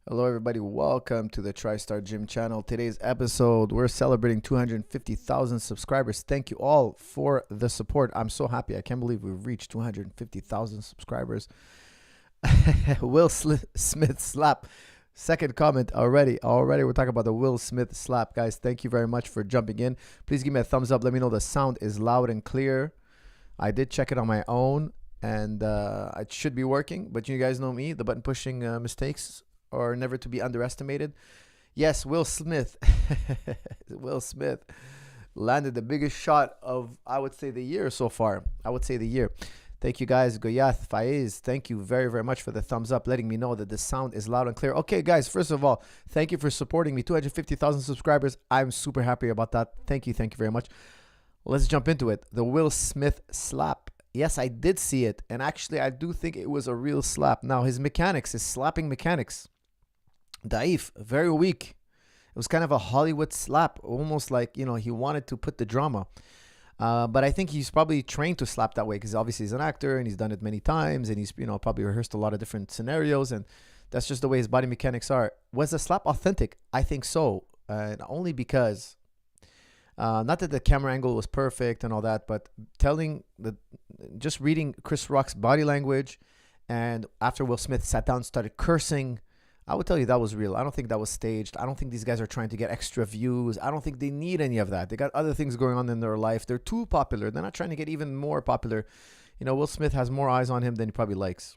Hello, everybody. Welcome to the TriStar Gym channel. Today's episode, we're celebrating 250,000 subscribers. Thank you all for the support. I'm so happy. I can't believe we've reached 250,000 subscribers. Will Smith slap. Second comment already. We're talking about the Will Smith slap. Guys, thank you very much for jumping in. Please give me a thumbs up. Let me know the sound is loud and clear. I did check it on my own, and it should be working. But you guys know me, the button pushing mistakes are never to be underestimated. Yes, Will Smith. Will Smith landed the biggest shot of, I would say, the year so far. Thank you guys. Goyath, Faiz, thank you very, very much for the thumbs up, letting me know that the sound is loud and clear. Okay, guys, first of all, thank you for supporting me. 250,000 subscribers. I'm super happy about that. Thank you very much. Let's jump into it. The Will Smith slap. Yes, I did see it. And actually, I do think it was a real slap. Now, his slapping mechanics, Daif, very weak. It was kind of a Hollywood slap, almost like, he wanted to put the drama. But I think he's probably trained to slap that way because obviously he's an actor and he's done it many times and he's, probably rehearsed a lot of different scenarios, and that's just the way his body mechanics are. Was the slap authentic? I think so. And only because, not that the camera angle was perfect and all that, but just reading Chris Rock's body language, and after Will Smith sat down and started cursing, I would tell you that was real. I don't think that was staged. I don't think these guys are trying to get extra views. I don't think they need any of that. They got other things going on in their life. They're too popular. They're not trying to get even more popular. Will Smith has more eyes on him than he probably likes.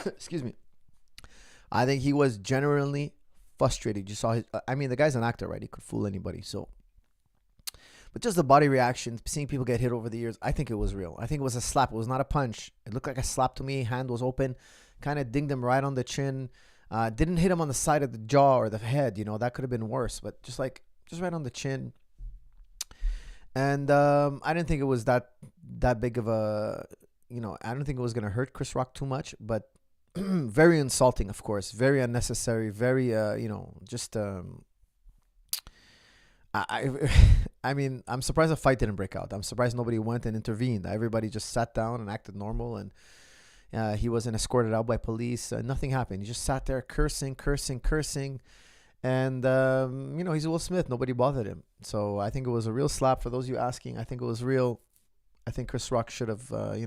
Excuse me. I think he was genuinely frustrated. You saw the guy's an actor, right? He could fool anybody. So, but just the body reactions, seeing people get hit over the years, I think it was real. I think it was a slap. It was not a punch. It looked like a slap to me. Hand was open, kind of dinged him right on the chin. Didn't hit him on the side of the jaw or the head. That could have been worse. But just right on the chin. And I didn't think it was that big of a, I don't think it was going to hurt Chris Rock too much. But very insulting, of course. Very unnecessary. Very, just... I'm surprised a fight didn't break out. I'm surprised nobody went and intervened. Everybody just sat down and acted normal, and he wasn't escorted out by police. Nothing happened. He just sat there cursing, and he's Will Smith. Nobody bothered him. So I think it was a real slap. For those of you asking, I think it was real. I think Chris Rock should have, at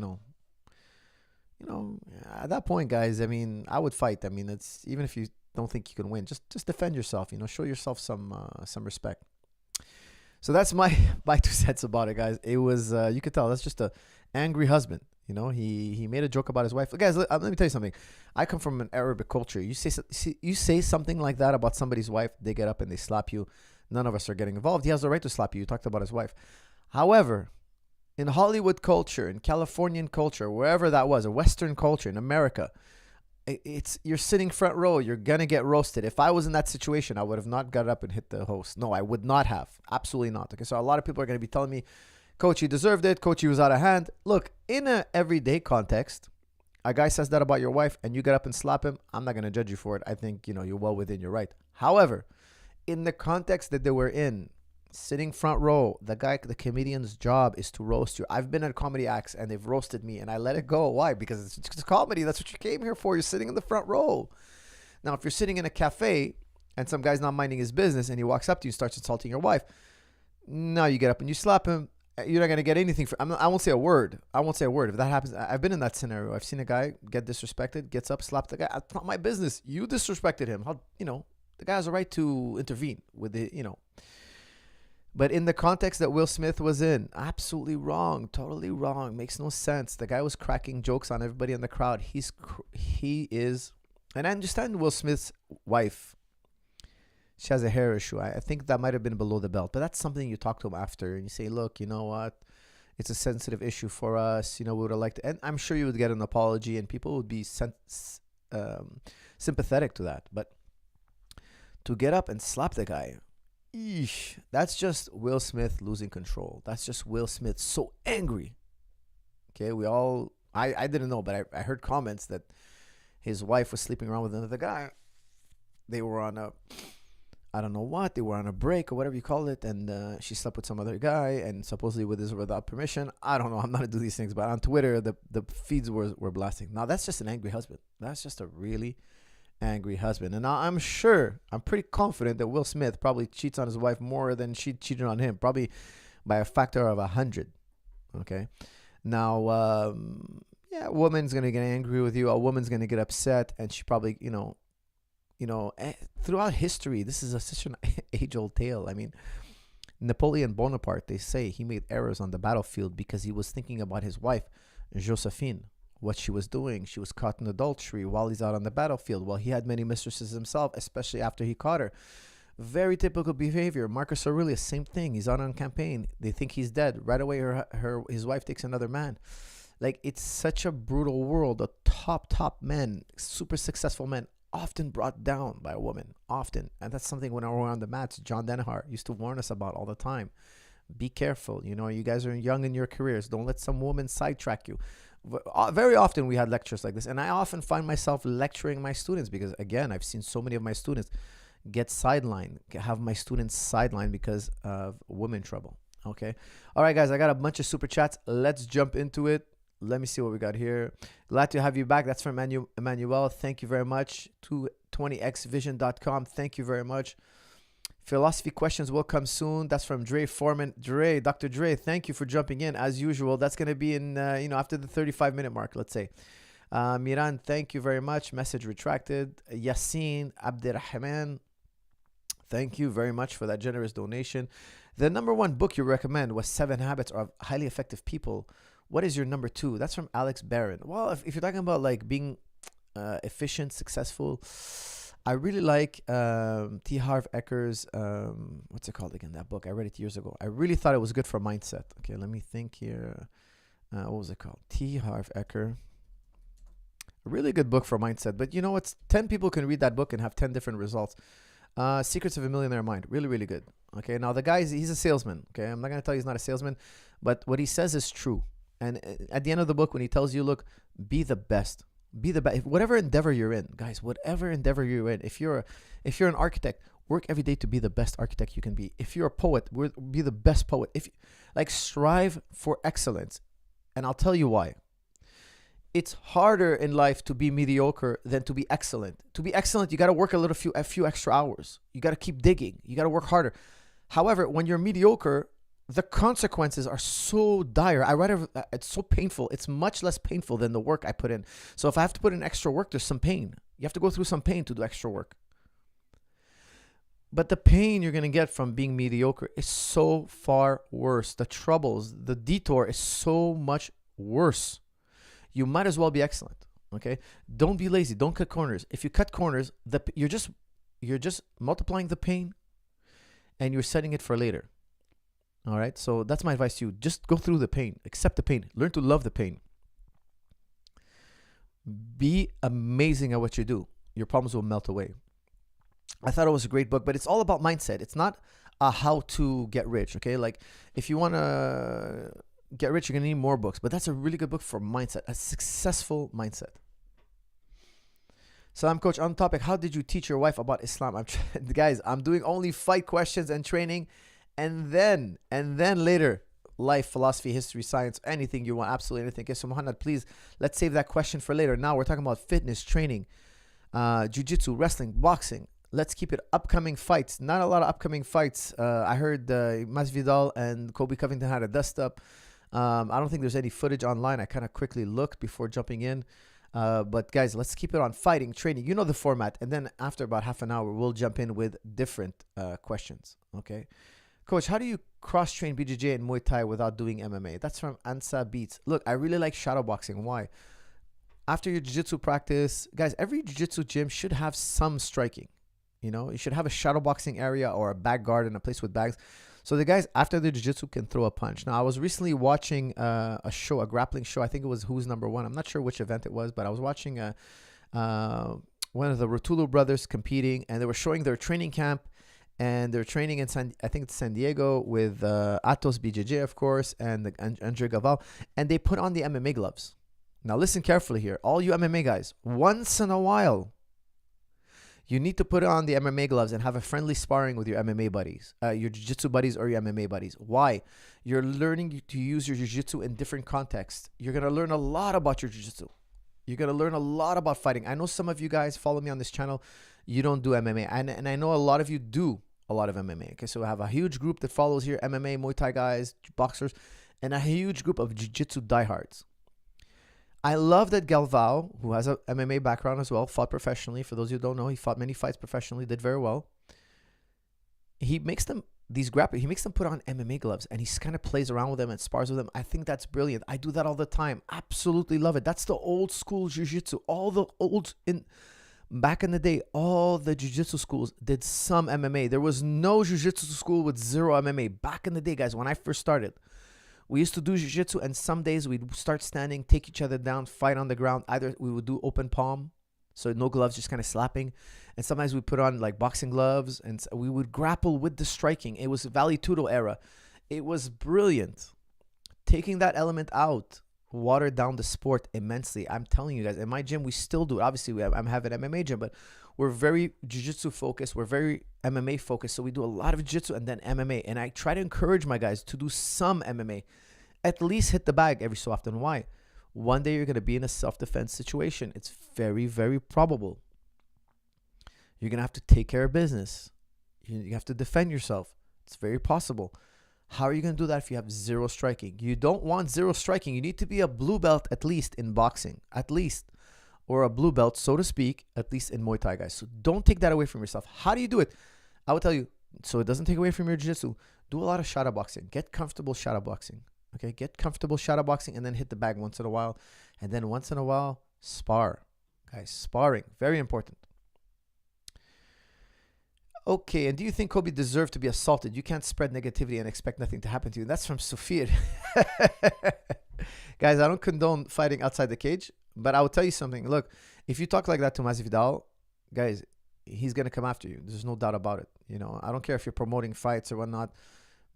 that point, guys. I would fight. It's even if you don't think you can win, just defend yourself. Show yourself some respect. So that's my 2 cents about it, guys. It was, you could tell, that's just a angry husband. He made a joke about his wife. Guys, let me tell you something. I come from an Arabic culture. You say something like that about somebody's wife, they get up and they slap you. None of us are getting involved. He has the right to slap you. You talked about his wife. However, in Hollywood culture, in Californian culture, wherever that was, a Western culture, in America, you're sitting front row. You're going to get roasted. If I was in that situation, I would have not got up and hit the host. No, I would not have. Absolutely not. Okay, so a lot of people are going to be telling me, Coach, he deserved it. Coach, he was out of hand. Look, in an everyday context, a guy says that about your wife and you get up and slap him, I'm not going to judge you for it. I think, you're well within your right. However, in the context that they were in, sitting front row, the comedian's job is to roast you. I've been at comedy acts and they've roasted me and I let it go. Why? Because it's comedy. That's what you came here for. You're sitting in the front row. Now, if you're sitting in a cafe and some guy's not minding his business and he walks up to you and starts insulting your wife, now you get up and you slap him. You're not going to get anything. I won't say a word. If that happens, I've been in that scenario. I've seen a guy get disrespected, gets up, slaps the guy. It's not my business. You disrespected him. The guy has a right to intervene with the. But in the context that Will Smith was in, absolutely wrong, totally wrong, makes no sense. The guy was cracking jokes on everybody in the crowd. He is, and I understand Will Smith's wife. She has a hair issue. I think that might have been below the belt, but that's something you talk to him after and you say, look, you know what? It's a sensitive issue for us. We would have liked to, and I'm sure you would get an apology and people would be sympathetic to that. But to get up and slap the guy, eesh, that's just Will Smith losing control. That's just Will Smith so angry. Okay, I didn't know, but I heard comments that his wife was sleeping around with another guy. They were on I don't know what, they were on a break or whatever you call it, and she slept with some other guy, and supposedly without permission. I don't know. I'm not to do these things, but on Twitter, the feeds were blasting. Now that's just an angry husband. That's just a really angry husband. And now I'm pretty confident that Will Smith probably cheats on his wife more than she cheated on him, probably by a factor of 100. Okay. Now, yeah, a woman's gonna get angry with you. A woman's gonna get upset, and she probably, throughout history, this is such an age-old tale. I mean, Napoleon Bonaparte, they say he made errors on the battlefield because he was thinking about his wife, Josephine, what she was doing. She was caught in adultery while he's out on the battlefield. Well, he had many mistresses himself, especially after he caught her. Very typical behavior. Marcus Aurelius, same thing. He's out on campaign. They think he's dead. Right away, his wife takes another man. Like, it's such a brutal world. The top men, super successful men, often brought down by a woman. Often. And that's something when we're on the mats, John Denhart used to warn us about all the time. Be careful. You guys are young in your careers. Don't let some woman sidetrack you. Very often we had lectures like this. And I often find myself lecturing my students because, again, I've seen so many of my students get sidelined, have my students sidelined because of women trouble. Okay. All right, guys, I got a bunch of super chats. Let's jump into it. Let me see what we got here. Glad to have you back. That's from Emmanuel. Thank you very much. 220xvision.com. Thank you very much. Philosophy questions will come soon. That's from Dre Foreman. Dr. Dre, thank you for jumping in as usual. That's going to be in, after the 35-minute mark, let's say. Miran, thank you very much. Message retracted. Yassine Abdirrahman, thank you very much for that generous donation. The number one book you recommend was 7 Habits of Highly Effective People. What is your number 2? That's from Alex Barron. Well, if you're talking about like being efficient, successful, I really like T. Harv Ecker's, what's it called again, that book? I read it years ago. I really thought it was good for mindset. Okay, let me think here. What was it called? T. Harv Eker. A really good book for mindset. But 10 people can read that book and have 10 different results. Secrets of a Millionaire Mind. Really, really good. Okay, now the guy, he's a salesman. Okay, I'm not going to tell you he's not a salesman, but what he says is true. And at the end of the book, when he tells you, look, be the best. Be the best. Whatever endeavor you're in, guys, whatever endeavor you're in. If you're an architect, work every day to be the best architect you can be. If you're a poet, be the best poet. Strive for excellence. And I'll tell you why. It's harder in life to be mediocre than to be excellent. To be excellent, you got to work a few extra hours. You got to keep digging. You got to work harder. However, when you're mediocre, the consequences are so dire. It's so painful. It's much less painful than the work I put in. So if I have to put in extra work, there's some pain. You have to go through some pain to do extra work. But the pain you're going to get from being mediocre is so far worse. The troubles, the detour is so much worse. You might as well be excellent. Okay? Don't be lazy. Don't cut corners. If you cut corners, you're just multiplying the pain and you're setting it for later. All right, so that's my advice to you. Just go through the pain. Accept the pain. Learn to love the pain. Be amazing at what you do. Your problems will melt away. I thought it was a great book, but it's all about mindset. It's not a how to get rich, okay? Like, if you want to get rich, you're going to need more books. But that's a really good book for mindset, a successful mindset. Salam, Coach. On topic, how did you teach your wife about Islam? Guys, I'm doing only fight questions and training. And then later, life, philosophy, history, science, anything you want, absolutely anything. Okay, so Muhammad, please, let's save that question for later. Now we're talking about fitness, training, jiu-jitsu, wrestling, boxing. Let's keep it upcoming fights. Not a lot of upcoming fights. I heard Masvidal and Kobe Covington had a dust-up. I don't think there's any footage online. I kind of quickly looked before jumping in. But guys, let's keep it on fighting, training. You know the format. And then after about half an hour, we'll jump in with different questions, okay? Coach, how do you cross-train BJJ and Muay Thai without doing MMA? That's from Ansa Beats. Look, I really like shadowboxing. Why? After your jiu-jitsu practice, guys, every jiu-jitsu gym should have some striking. You should have a shadowboxing area or a bag guard and a place with bags. So the guys, after the jiu-jitsu, can throw a punch. Now, I was recently watching a grappling show. I think it was Who's Number One. I'm not sure which event it was, but I was watching one of the Rotulu brothers competing, and they were showing their training camp. And they're training in San Diego with Atos BJJ, of course, and Andre Gaval. And they put on the MMA gloves. Now listen carefully here. All you MMA guys, once in a while, You need to put on the MMA gloves and have a friendly sparring with your MMA buddies, your jiu-jitsu buddies or your MMA buddies. Why? You're learning to use your jiu-jitsu in different contexts. You're going to learn a lot about your jiu-jitsu. You're going to learn a lot about fighting. I know some of you guys follow me on this channel. You don't do MMA. And I know a lot of you do a lot of MMA. Okay, so I have a huge group that follows here, MMA, Muay Thai guys, boxers, and a huge group of jiu-jitsu diehards. I love that Galvao, who has a MMA background as well, fought professionally. For those who don't know, he fought many fights professionally, did very well. He makes them he makes them put on MMA gloves, and he kind of plays around with them and spars with them. I think that's brilliant. I do that all the time. Absolutely love it. That's the old school jiu-jitsu. Back in the day, all the jiu-jitsu schools did some MMA. There was no jiu-jitsu school with zero MMA. Back in the day, guys, when I first started, we used to do jiu-jitsu, and some days we'd start standing, take each other down, fight on the ground. Either we would do open palm, so no gloves, just kind of slapping. And sometimes we put on like boxing gloves, and we would grapple with the striking. It was Vale Tudo era. It was brilliant. Taking that element out watered down the sport immensely. I'm telling you guys, in my gym, we still do it. Obviously, I'm having an MMA gym, but we're very jiu-jitsu focused. We're very MMA focused. So we do a lot of jiu-jitsu and then MMA. And I try to encourage my guys to do some MMA. At least hit the bag every so often. Why? One day you're going to be in a self-defense situation. It's very, very probable. You're going to have to take care of business. You have to defend yourself. It's very possible. How are you going to do that if you have zero striking? You don't want zero striking. You need to be a blue belt at least in boxing. At least. Or a blue belt, so to speak, at least in Muay Thai, guys. So don't take that away from yourself. How do you do it? I will tell you, so it doesn't take away from your jiu-jitsu. Do a lot of shadow boxing. Get comfortable shadow boxing. Okay, get comfortable shadow boxing and then hit the bag once in a while. And then once in a while, spar. Guys, sparring, very important. Okay, and do you think Kobe deserved to be assaulted? You can't spread negativity and expect nothing to happen to you. That's from Sufir. Guys, I don't condone fighting outside the cage, but I will tell you something. Look, if you talk like that to Masvidal, guys, he's going to come after you. There's no doubt about it. You know, I don't care if you're promoting fights or whatnot.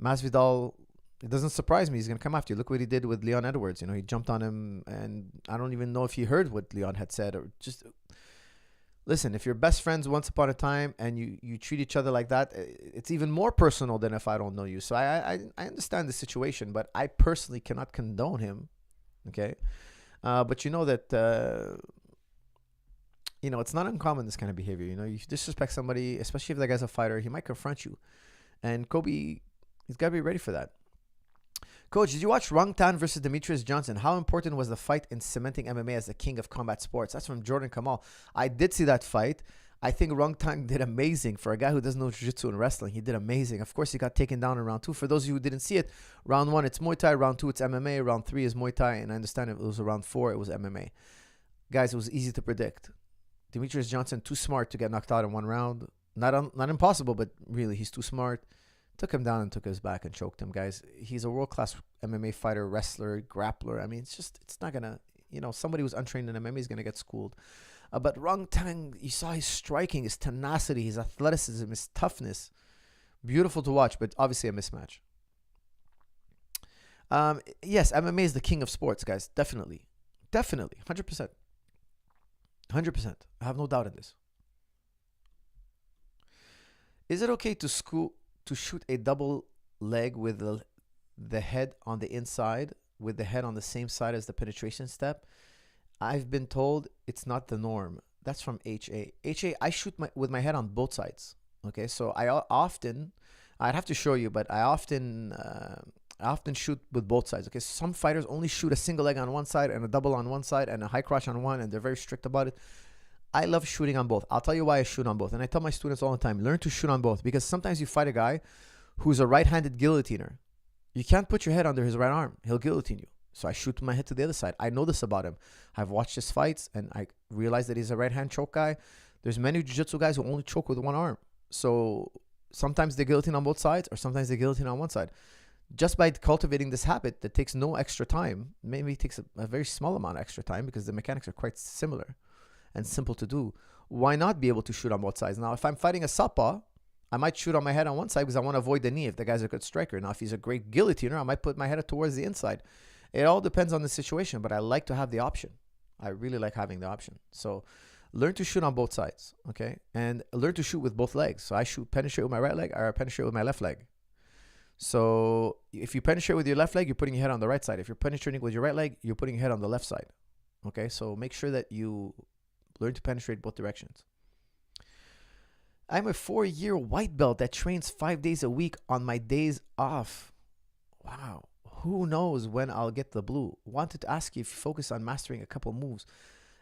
Masvidal, it doesn't surprise me. He's going to come after you. Look what he did with Leon Edwards. You know, he jumped on him, and I don't even know if he heard what Leon had said or just... Listen, if you're best friends once upon a time and you treat each other like that, it's even more personal than if I don't know you. So I understand the situation, but I personally cannot condone him. Okay. But you know that, you know, it's not uncommon, this kind of behavior. You know, you disrespect somebody, especially if that guy's a fighter, he might confront you. And Kobe, he's got to be ready for that. Coach, did you watch Rung Tan versus Demetrius Johnson? How important was the fight in cementing MMA as the king of combat sports? That's from Jordan Kamal. I did see that fight. I think Rung Tan did amazing. For a guy who doesn't know jiu-jitsu and wrestling, he did amazing. Of course, he got taken down in round 2. For those of you who didn't see it, round 1, it's Muay Thai. Round 2, it's MMA. Round 3 is Muay Thai. And I understand if it was round 4, it was MMA. Guys, it was easy to predict. Demetrius Johnson, too smart to get knocked out in one round. Not impossible, but really, he's too smart. Took him down and took his back and choked him, guys. He's a world-class MMA fighter, wrestler, grappler. I mean, it's not going to, you know, somebody who's untrained in MMA is going to get schooled. But Rung Tang, you saw his striking, his tenacity, his athleticism, his toughness. Beautiful to watch, but obviously a mismatch. Yes, MMA is the king of sports, guys. Definitely. Definitely. 100%. 100%. I have no doubt in this. Is it okay to shoot a double leg with the head on the inside, with the head on the same side as the penetration step? I've been told it's not the norm. That's from HA. I shoot with my head on both sides. Okay, so I'd have to show you, but I often shoot with both sides. Okay, some fighters only shoot a single leg on one side and a double on one side and a high crotch on one, and they're very strict about it. I love shooting on both. I'll tell you why I shoot on both. And I tell my students all the time, learn to shoot on both. Because sometimes you fight a guy who's a right-handed guillotiner. You can't put your head under his right arm. He'll guillotine you. So I shoot my head to the other side. I know this about him. I've watched his fights, and I realize that he's a right-hand choke guy. There's many jiu-jitsu guys who only choke with one arm. So sometimes they guillotine on both sides, or sometimes they guillotine on one side. Just by cultivating this habit that takes no extra time, maybe it takes a very small amount of extra time because the mechanics are quite similar and simple to do. Why not be able to shoot on both sides? Now, if I'm fighting a southpaw, I might shoot on my head on one side because I want to avoid the knee if the guy's a good striker. Now, if he's a great guillotiner, I might put my head towards the inside. It all depends on the situation, but I like to have the option. I really like having the option. So learn to shoot on both sides, okay? And learn to shoot with both legs. So I penetrate with my right leg, or I penetrate with my left leg. So if you penetrate with your left leg, you're putting your head on the right side. If you're penetrating with your right leg, you're putting your head on the left side. Okay, so make sure that you learn to penetrate both directions. I'm a 4-year white belt that trains 5 days a week on my days off. Wow. Who knows when I'll get the blue? Wanted to ask you if you focus on mastering a couple moves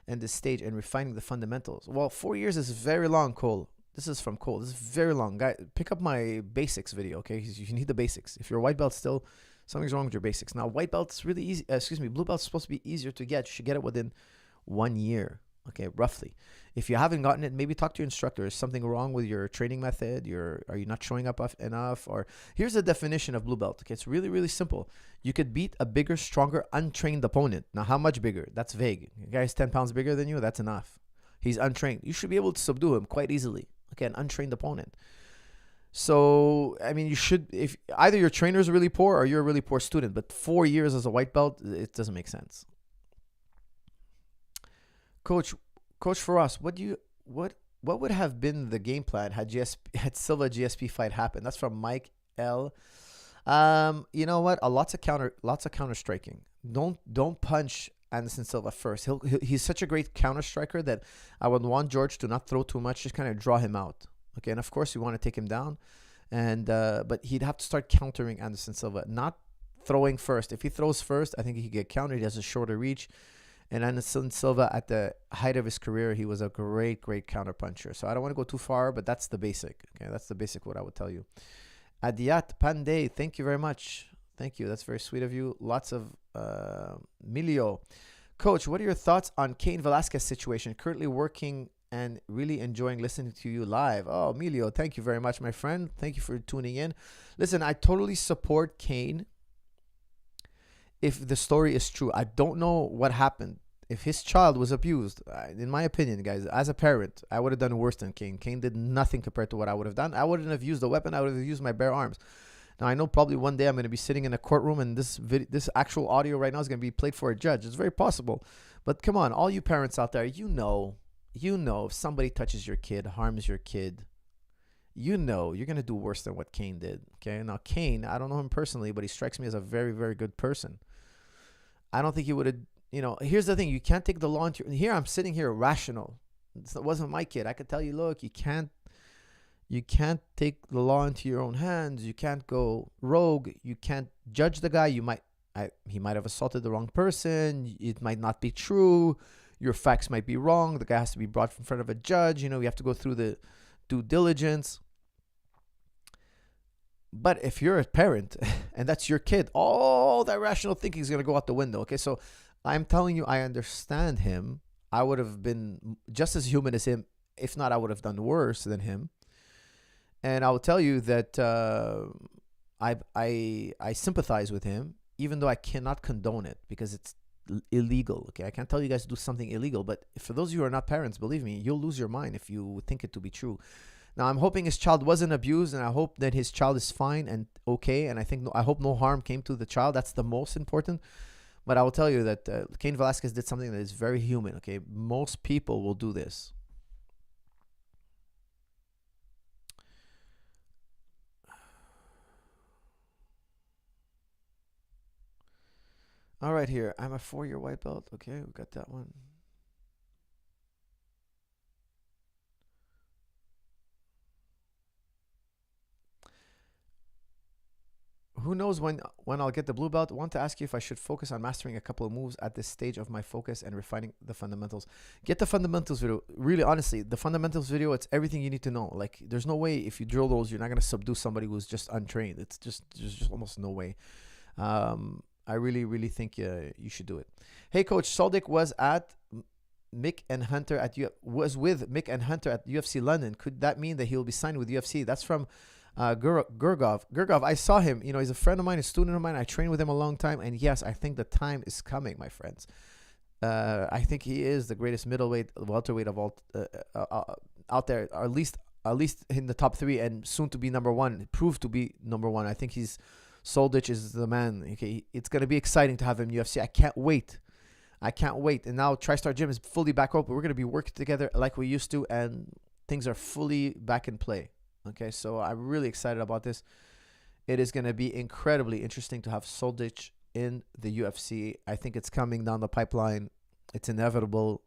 and this stage and refining the fundamentals. Well, 4 years is very long, Cole. This is from Cole. This is very long. Guy, pick up my basics video, okay? You need the basics. If you're a white belt still, something's wrong with your basics. Now, white belt's really easy. Blue belt's supposed to be easier to get. You should get it within 1 year, okay, roughly. If you haven't gotten it, maybe talk to your instructor. Is something wrong with your training method? Are you not showing up enough? Or here's the definition of blue belt. Okay, it's really, really simple. You could beat a bigger, stronger, untrained opponent. Now, how much bigger? That's vague. The guy's 10 pounds bigger than you. That's enough. He's untrained. You should be able to subdue him quite easily. Okay, an untrained opponent. So, I mean, you should, if either your trainer is really poor or you're a really poor student, but 4 years as a white belt, it doesn't make sense. Coach, for us, what would have been the game plan had Silva GSP fight happened? That's from Mike L. You know what? Lots of counter striking. Don't punch Anderson Silva first. He's such a great counter striker that I would want George to not throw too much, just kind of draw him out. Okay, and of course you want to take him down, and but he'd have to start countering Anderson Silva, not throwing first. If he throws first, I think he could get countered. He has a shorter reach, and Anderson Silva at the height of his career, he was a great counter puncher. So I don't want to go too far, but that's the basic. Okay, that's the basic what I would tell you. Adiat Pandey, thank you very much. Thank you. That's very sweet of you. Lots of Milio. Coach, what are your thoughts on Kane Velasquez situation? Currently working and really enjoying listening to you live. Oh, Milio, thank you very much, my friend. Thank you for tuning in. Listen, I totally support Kane if the story is true. I don't know what happened. If his child was abused, in my opinion, guys, as a parent, I would have done worse than Kane. Kane did nothing compared to what I would have done. I wouldn't have used a weapon. I would have used my bare arms. Now, I know probably one day I'm going to be sitting in a courtroom and this actual audio right now is going to be played for a judge. It's very possible. But come on, all you parents out there, you know if somebody touches your kid, harms your kid, you're going to do worse than what Kane did. Okay. Now, Kane, I don't know him personally, but he strikes me as a very, very good person. I don't think he would have, here's the thing. You can't take the law into here. I'm sitting here rational. It wasn't my kid. I could tell you, look, you can't take the law into your own hands. You can't go rogue. You can't judge the guy. He might have assaulted the wrong person. It might not be true. Your facts might be wrong. The guy has to be brought in front of a judge. You have to go through the due diligence. But if you're a parent and that's your kid, all that rational thinking is going to go out the window. Okay, so I'm telling you, I understand him. I would have been just as human as him. If not, I would have done worse than him. And I will tell you that I sympathize with him, even though I cannot condone it because it's illegal. Okay, I can't tell you guys to do something illegal, but for those of you who are not parents, believe me, you'll lose your mind if you think it to be true. Now, I'm hoping his child wasn't abused, and I hope that his child is fine and okay. And I hope no harm came to the child. That's the most important. But I will tell you that Kane Velasquez did something that is very human. Okay, most people will do this. All right, here. I'm a 4-year white belt. Okay, we got that one. Who knows when I'll get the blue belt? I want to ask you if I should focus on mastering a couple of moves at this stage of my focus and refining the fundamentals. Get the fundamentals video. Really, honestly, the fundamentals video, it's everything you need to know. Like, there's no way if you drill those, you're not going to subdue somebody who's just untrained. There's just almost no way. I really, really think you should do it. Hey, Coach, Soldic was at Mick and Hunter was with Mick and Hunter at UFC London. Could that mean that he'll be signed with UFC? That's from Gurgov. Gurgov, I saw him. He's a friend of mine, a student of mine. I trained with him a long time. And yes, I think the time is coming, my friends. I think he is the greatest middleweight, welterweight of all out there, or at least in the top 3 and soon to be number 1. Proved to be number 1. I think Soldic is the man. Okay, it's going to be exciting to have him in UFC. I can't wait. I can't wait. And now TriStar Gym is fully back open. We're going to be working together like we used to, and things are fully back in play. Okay, so I'm really excited about this. It is going to be incredibly interesting to have Soldic in the UFC. I think it's coming down the pipeline. It's inevitable.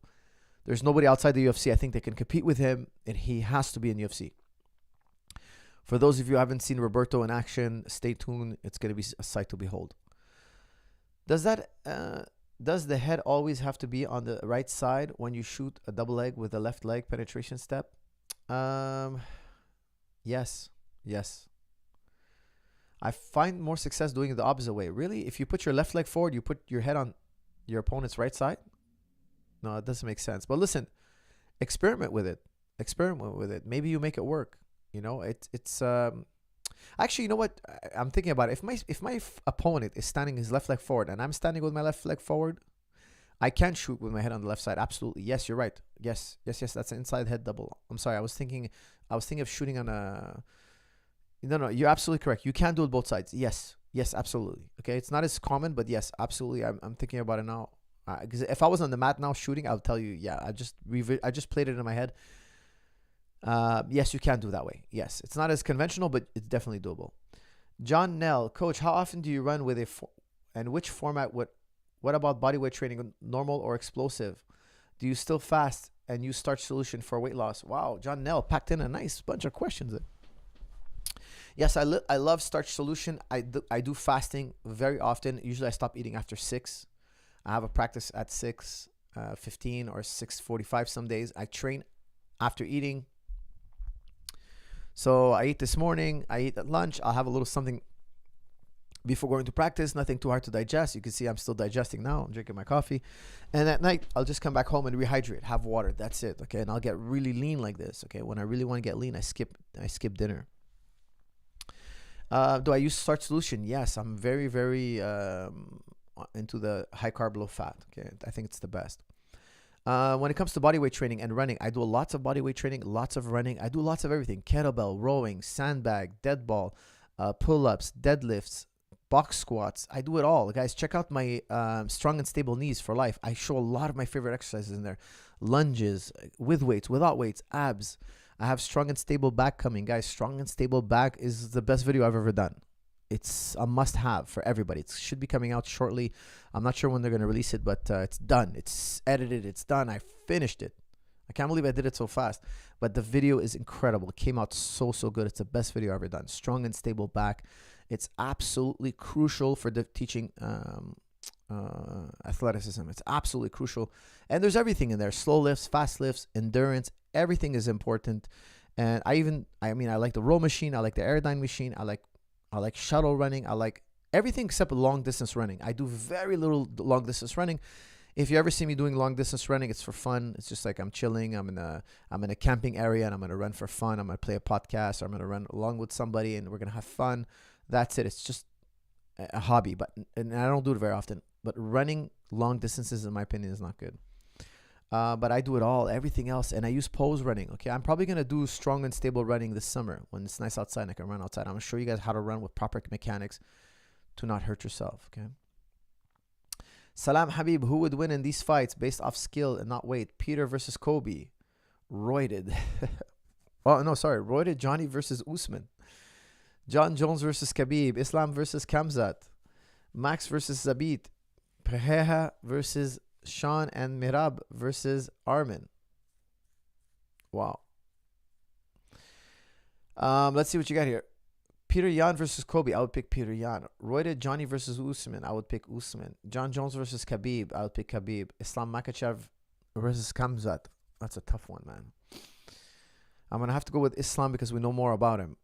There's nobody outside the UFC I think that can compete with him, and he has to be in UFC. For those of you who haven't seen Roberto in action, stay tuned. It's going to be a sight to behold. Does the head always have to be on the right side when you shoot a double leg with a left leg penetration step? Yes. I find more success doing it the opposite way. Really? If you put your left leg forward, you put your head on your opponent's right side? No, it doesn't make sense. But listen, experiment with it. Maybe you make it work. You know, it's actually, you know what? I'm thinking about it. If my opponent is standing his left leg forward and I'm standing with my left leg forward, I can shoot with my head on the left side. Absolutely. Yes, you're right. Yes. That's an inside head double. I'm sorry. I was thinking of shooting on a. No. You're absolutely correct. You can do it both sides. Yes, absolutely. Okay, it's not as common, but yes, absolutely. I'm thinking about it now. Because if I was on the mat now shooting, I'll tell you. Yeah, I just played it in my head. Yes, you can do it that way. Yes, it's not as conventional, but it's definitely doable. John Nell, Coach, how often do you run with and which format? What about bodyweight training, normal or explosive? Do you still fast and use starch solution for weight loss? Wow, John Nell packed in a nice bunch of questions there. Yes, I love starch solution. I do fasting very often. Usually I stop eating after 6. I have a practice at 6:15 or 6:45 some days. I train after eating. So I eat this morning. I eat at lunch. I'll have a little something before going to practice. Nothing too hard to digest. You can see I'm still digesting now. I'm drinking my coffee. And at night, I'll just come back home and rehydrate. Have water. That's it. Okay. And I'll get really lean like this. Okay. When I really want to get lean, I skip dinner. Do I use starch solution? Yes, I'm very, very into the high carb, low fat. Okay, I think it's the best. When it comes to bodyweight training and running, I do lots of bodyweight training, lots of running. I do lots of everything: kettlebell, rowing, sandbag, dead ball, pull-ups, deadlifts, box squats. I do it all, guys. Check out my strong and stable knees for life. I show a lot of my favorite exercises in there: lunges, with weights, without weights, abs. I have strong and stable back coming, guys. Strong and stable back is the best video I've ever done. It's a must-have for everybody. It should be coming out shortly. I'm not sure when they're going to release it, but it's done. It's edited. It's done. I finished it. I can't believe I did it so fast. But the video is incredible. It came out so good. It's the best video I've ever done. Strong and stable back. It's absolutely crucial for teaching athleticism. It's absolutely crucial. And there's everything in there: slow lifts, fast lifts, endurance. Everything is important. And I like the row machine. I like the Aerodyne machine. I like shuttle running. I like everything except long distance running. I do very little long distance running. If you ever see me doing long distance running, it's for fun. It's just like I'm chilling. I'm in a camping area and I'm gonna run for fun. I'm gonna play a podcast or I'm gonna run along with somebody and we're gonna have fun. That's it. It's just a hobby, and I don't do it very often. But running long distances, in my opinion, is not good. But I do it all, everything else, and I use pose running. Okay, I'm probably gonna do strong and stable running this summer when it's nice outside and I can run outside. I'm gonna show you guys how to run with proper mechanics to not hurt yourself. Okay. Salam Habib, who would win in these fights based off skill and not weight? Peter versus Kobe. Roided. Roided Johnny versus Usman. John Jones versus Khabib. Islam versus Kamzat. Max versus Zabit. Pereira versus Sean, and Mirab versus Armin. Wow. Let's see what you got here. Peter Yan versus Kobe. I would pick Peter Yan. Roided Johnny versus Usman. I would pick Usman. John Jones versus Khabib. I would pick Khabib. Islam Makhachev versus Kamzat. That's a tough one, man. I'm going to have to go with Islam because we know more about him.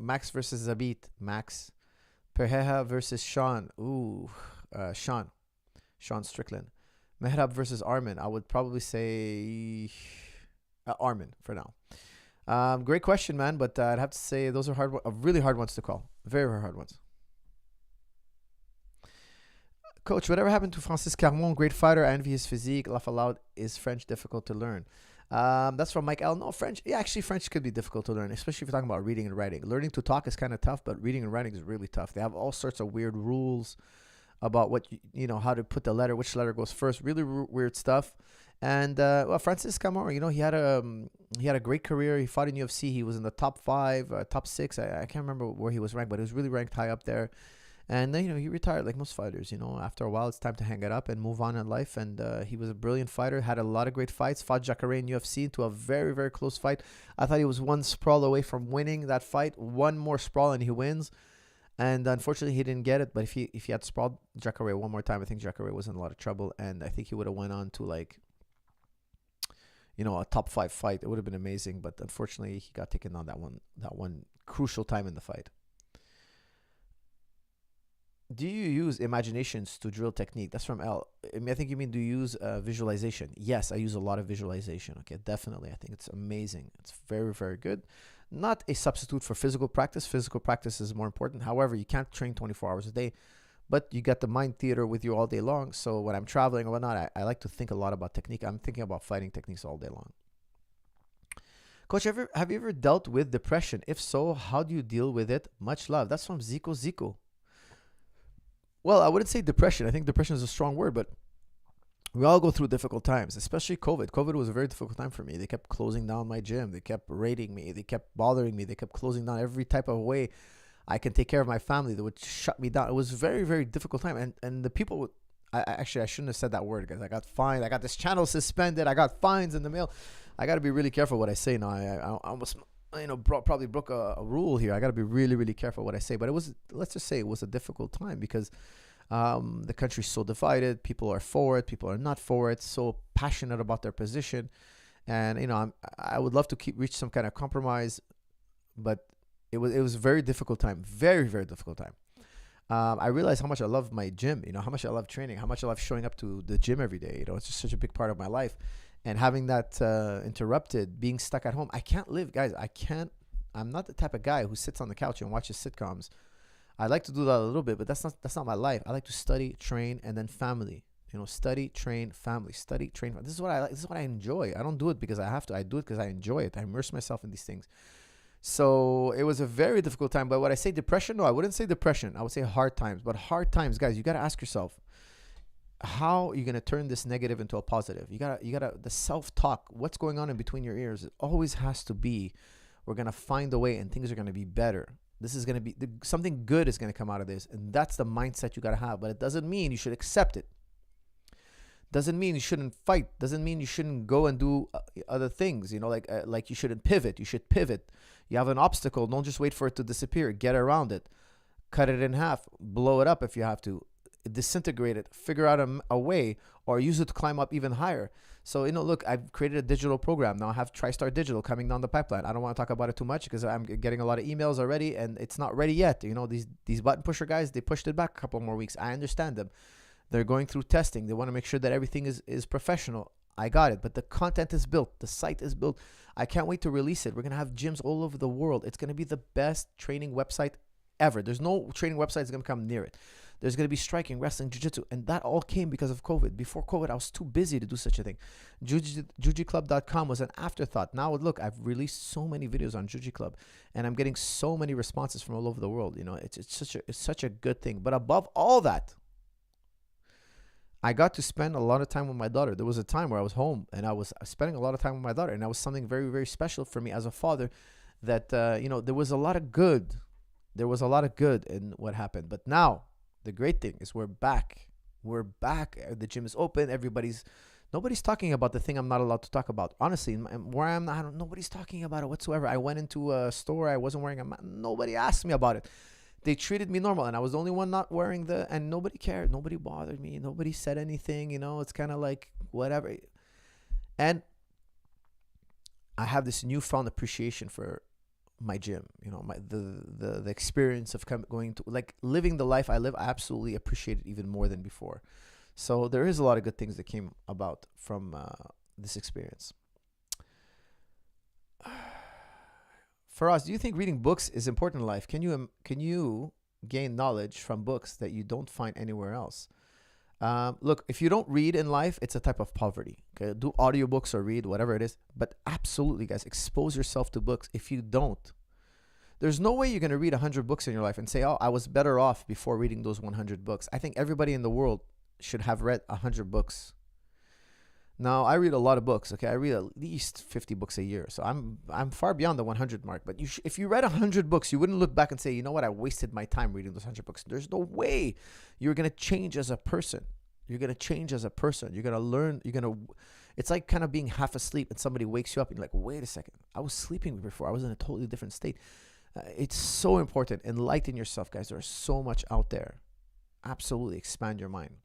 Max versus Zabit. Max. Pereira versus Sean. Sean Strickland. Mehrab versus Armin. I would probably say Armin for now. Great question, man, but I'd have to say those are really hard ones to call. Very, very hard ones. Coach, whatever happened to Francis Carmon? Great fighter. I envy his physique. Laugh aloud. Is French difficult to learn? That's from Mike L. No, French. Yeah, actually, French could be difficult to learn, especially if you're talking about reading and writing. Learning to talk is kind of tough, but reading and writing is really tough. They have all sorts of weird rules. about what how to put the letter, which letter goes first. Really weird stuff. And well, Francis Camaro, he had a great career. He fought in UFC. He was in the top 5, top 6. I can't remember where he was ranked, but he was really ranked high up there. And then he retired like most fighters. After a while, it's time to hang it up and move on in life. And he was a brilliant fighter. Had a lot of great fights. Fought Jacare in UFC into a very, very close fight. I thought he was one sprawl away from winning that fight. One more sprawl and he wins. And unfortunately, he didn't get it. But if he had sprawled Jacare one more time, I think Jacare was in a lot of trouble. And I think he would have went on to a top 5 fight. It would have been amazing. But unfortunately, he got taken on that one crucial time in the fight. Do you use imaginations to drill technique? That's from L. I think you mean, do you use visualization? Yes, I use a lot of visualization. Okay, definitely. I think it's amazing. It's very, very good. Not a substitute for physical practice. Physical practice is more important. However, you can't train 24 hours a day, but you got the mind theater with you all day long. So when I'm traveling or whatnot, I like to think a lot about technique. I'm thinking about fighting techniques all day long. Coach, have you ever dealt with depression? If so, how do you deal with it? Much love. That's from Zico. Well, I wouldn't say depression. I think depression is a strong word, but we all go through difficult times, especially COVID. COVID was a very difficult time for me. They kept closing down my gym. They kept raiding me. They kept bothering me. They kept closing down every type of way I can take care of my family. They would shut me down. It was a very, very difficult time. And the people would, I shouldn't have said that word, guys. I got fined. I got this channel suspended. I got fines in the mail. I got to be really careful what I say now. I almost probably broke a rule here. I got to be really, really careful what I say. But let's just say it was a difficult time because the country's so divided. People are for it. People are not for it. So passionate about their position. And, I would love to reach some kind of compromise. But it was a very difficult time. Very, very difficult time. I realized how much I love my gym, how much I love training, how much I love showing up to the gym every day. It's just such a big part of my life. And having that interrupted, being stuck at home, I can't live, guys. I'm not the type of guy who sits on the couch and watches sitcoms. I like to do that a little bit, but that's not my life. I like to study, train, and then family. Study, train, family. Study, train. This is what I like. This is what I enjoy. I don't do it because I have to. I do it because I enjoy it. I immerse myself in these things. So it was a very difficult time. But when I say depression, no, I wouldn't say depression. I would say hard times. But hard times, guys, you got to ask yourself, how are you going to turn this negative into a positive? You gotta the self-talk, what's going on in between your ears, it always has to be, we're going to find a way and things are going to be better. This is going to be, something good is going to come out of this. And that's the mindset you got to have. But it doesn't mean you should accept it. Doesn't mean you shouldn't fight. Doesn't mean you shouldn't go and do other things. Like you shouldn't pivot. You should pivot. You have an obstacle. Don't just wait for it to disappear. Get around it. Cut it in half. Blow it up if you have to. Disintegrate it, figure out a way, or use it to climb up even higher. So, look, I've created a digital program. Now I have TriStar Digital coming down the pipeline. I don't want to talk about it too much because I'm getting a lot of emails already and it's not ready yet. These button pusher guys, they pushed it back a couple more weeks. I understand them. They're going through testing. They want to make sure that everything is professional. I got it. But the content is built. The site is built. I can't wait to release it. We're going to have gyms all over the world. It's going to be the best training website ever. There's no training website that's going to come near it. There's going to be striking, wrestling, jiu-jitsu. And that all came because of COVID. Before COVID, I was too busy to do such a thing. JujiClub.com was an afterthought. Now, look, I've released so many videos on Juji Club. And I'm getting so many responses from all over the world. It's such a good thing. But above all that, I got to spend a lot of time with my daughter. There was a time where I was home and I was spending a lot of time with my daughter. And that was something very, very special for me as a father that, there was a lot of good. There was a lot of good in what happened. But now, the great thing is we're back. We're back. The gym is open. Nobody's talking about the thing I'm not allowed to talk about. Honestly, where I'm not, nobody's talking about it whatsoever. I went into a store. I wasn't wearing a mask. Nobody asked me about it. They treated me normal, and I was the only one not wearing and nobody cared. Nobody bothered me. Nobody said anything. It's kind of like whatever. And I have this newfound appreciation for my gym, the experience of going to, like, living the life I live. I absolutely appreciate it even more than before. So there is a lot of good things that came about from this experience. For us, do you think reading books is important in life? Can you gain knowledge from books that you don't find anywhere else? Look, if you don't read in life, it's a type of poverty. Okay, do audiobooks or read, whatever it is. But absolutely, guys, expose yourself to books. If you don't, There's no way you're going to read 100 books in your life and say, oh, I was better off before reading those 100 books. I think everybody in the world should have read 100 books. Now, I read a lot of books, okay? I read at least 50 books a year. So I'm far beyond the 100 mark. But if you read 100 books, you wouldn't look back and say, you know what, I wasted my time reading those 100 books. There's no way you're going to change as a person. You're going to change as a person. You're going to learn. It's like kind of being half asleep and somebody wakes you up and you're like, wait a second. I was sleeping before. I was in a totally different state. It's so important. Enlighten yourself, guys. There's so much out there. Absolutely expand your mind.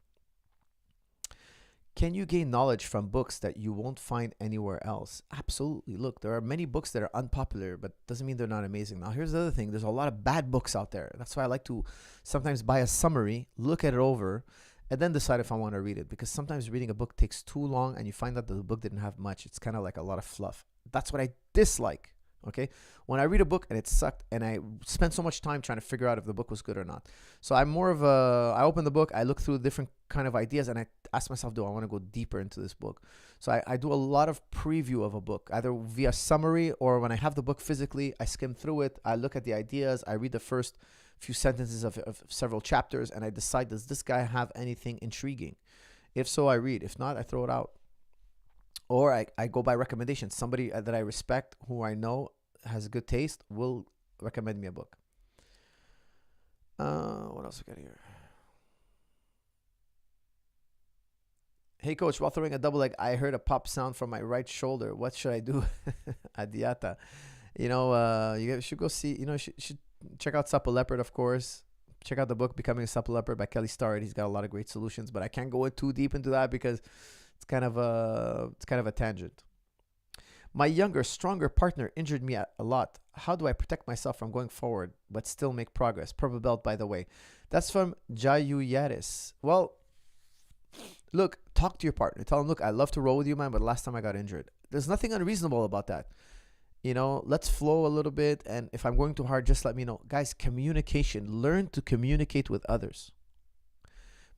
Can you gain knowledge from books that you won't find anywhere else? Absolutely. Look, there are many books that are unpopular, but doesn't mean they're not amazing. Now, here's the other thing. There's a lot of bad books out there. That's why I like to sometimes buy a summary, look at it over, and then decide if I want to read it. Because sometimes reading a book takes too long and you find out that the book didn't have much. It's kind of like a lot of fluff. That's what I dislike. Okay, when I read a book and it sucked and I spent so much time trying to figure out if the book was good or not. So I'm more of I open the book, I look through different kind of ideas and I ask myself, do I want to go deeper into this book? So I do a lot of preview of a book, either via summary or when I have the book physically, I skim through it. I look at the ideas. I read the first few sentences of several chapters and I decide, does this guy have anything intriguing? If so, I read. If not, I throw it out. Or I go by recommendation. Somebody that I respect, who I know has a good taste, will recommend me a book. What else we got here? Hey, coach, while throwing a double leg, I heard a pop sound from my right shoulder. What should I do? Adiata. You should go see, should check out Supple Leopard, of course. Check out the book, Becoming a Supple Leopard by Kelly Starrett. He's got a lot of great solutions, but I can't go too deep into that because it's kind of a tangent. My younger, stronger partner injured me a lot. How do I protect myself from going forward but still make progress? Purple belt, by the way. That's from Jayu Yaris. Well, look, talk to your partner. Tell him, look, I love to roll with you, man, but last time I got injured. There's nothing unreasonable about that. Let's flow a little bit. And if I'm going too hard, just let me know. Guys, communication. Learn to communicate with others.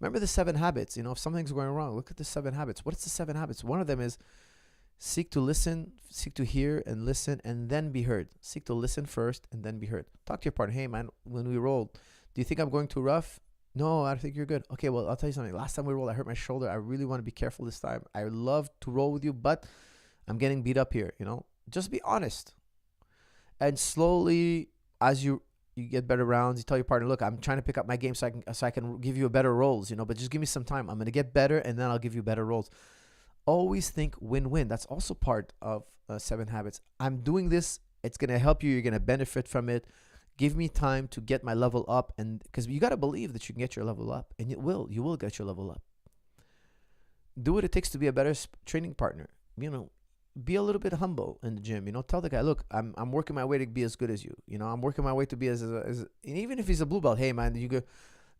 Remember the 7 habits. If something's going wrong, look at the 7 habits. What is the 7 habits? One of them is seek to listen, seek to hear and listen, and then be heard. Seek to listen first and then be heard. Talk to your partner. Hey, man, when we rolled, do you think I'm going too rough? No, I think you're good. Okay, well, I'll tell you something. Last time we rolled, I hurt my shoulder. I really want to be careful this time. I love to roll with you, but I'm getting beat up here. Just be honest. And slowly, as you get better rounds, you tell your partner, look, I'm trying to pick up my game so I can give you better rolls, but just give me some time. I'm going to get better and then I'll give you better rolls. Always think win-win. That's also part of 7 habits. I'm doing this. It's going to help you. You're going to benefit from it. Give me time to get my level up. And because you got to believe that you can get your level up, and you will get your level up. Do what it takes to be a better training partner. Be a little bit humble in the gym. Tell the guy, look, I'm working my way to be as good as you. I'm working my way to be as even if he's a blue belt. Hey, man,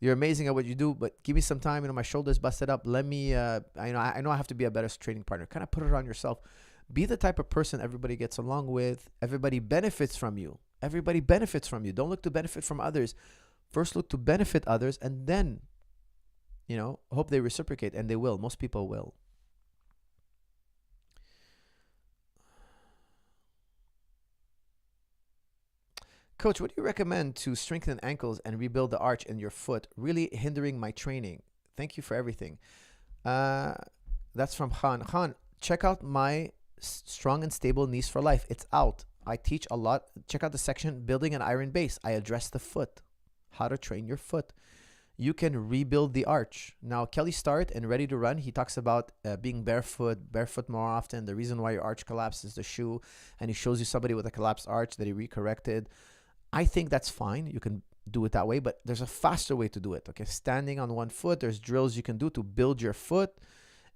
you're amazing at what you do, but give me some time. My shoulder's busted up. Let me, I know I have to be a better training partner. Kind of put it on yourself. Be the type of person everybody gets along with. Everybody benefits from you. Everybody benefits from you. Don't look to benefit from others. First, look to benefit others, and then, hope they reciprocate, and they will. Most people will. Coach, what do you recommend to strengthen ankles and rebuild the arch in your foot, really hindering my training? Thank you for everything. That's from Khan. Khan, check out my Strong and Stable Knees for Life. It's out. I teach a lot. Check out the section, Building an Iron Base. I address the foot, how to train your foot. You can rebuild the arch. Now, Kelly Starrett in Ready to Run, he talks about being barefoot more often. The reason why your arch collapses the shoe, and he shows you somebody with a collapsed arch that he recorrected. I think that's fine. You can do it that way, but there's a faster way to do it. Okay, standing on one foot, there's drills you can do to build your foot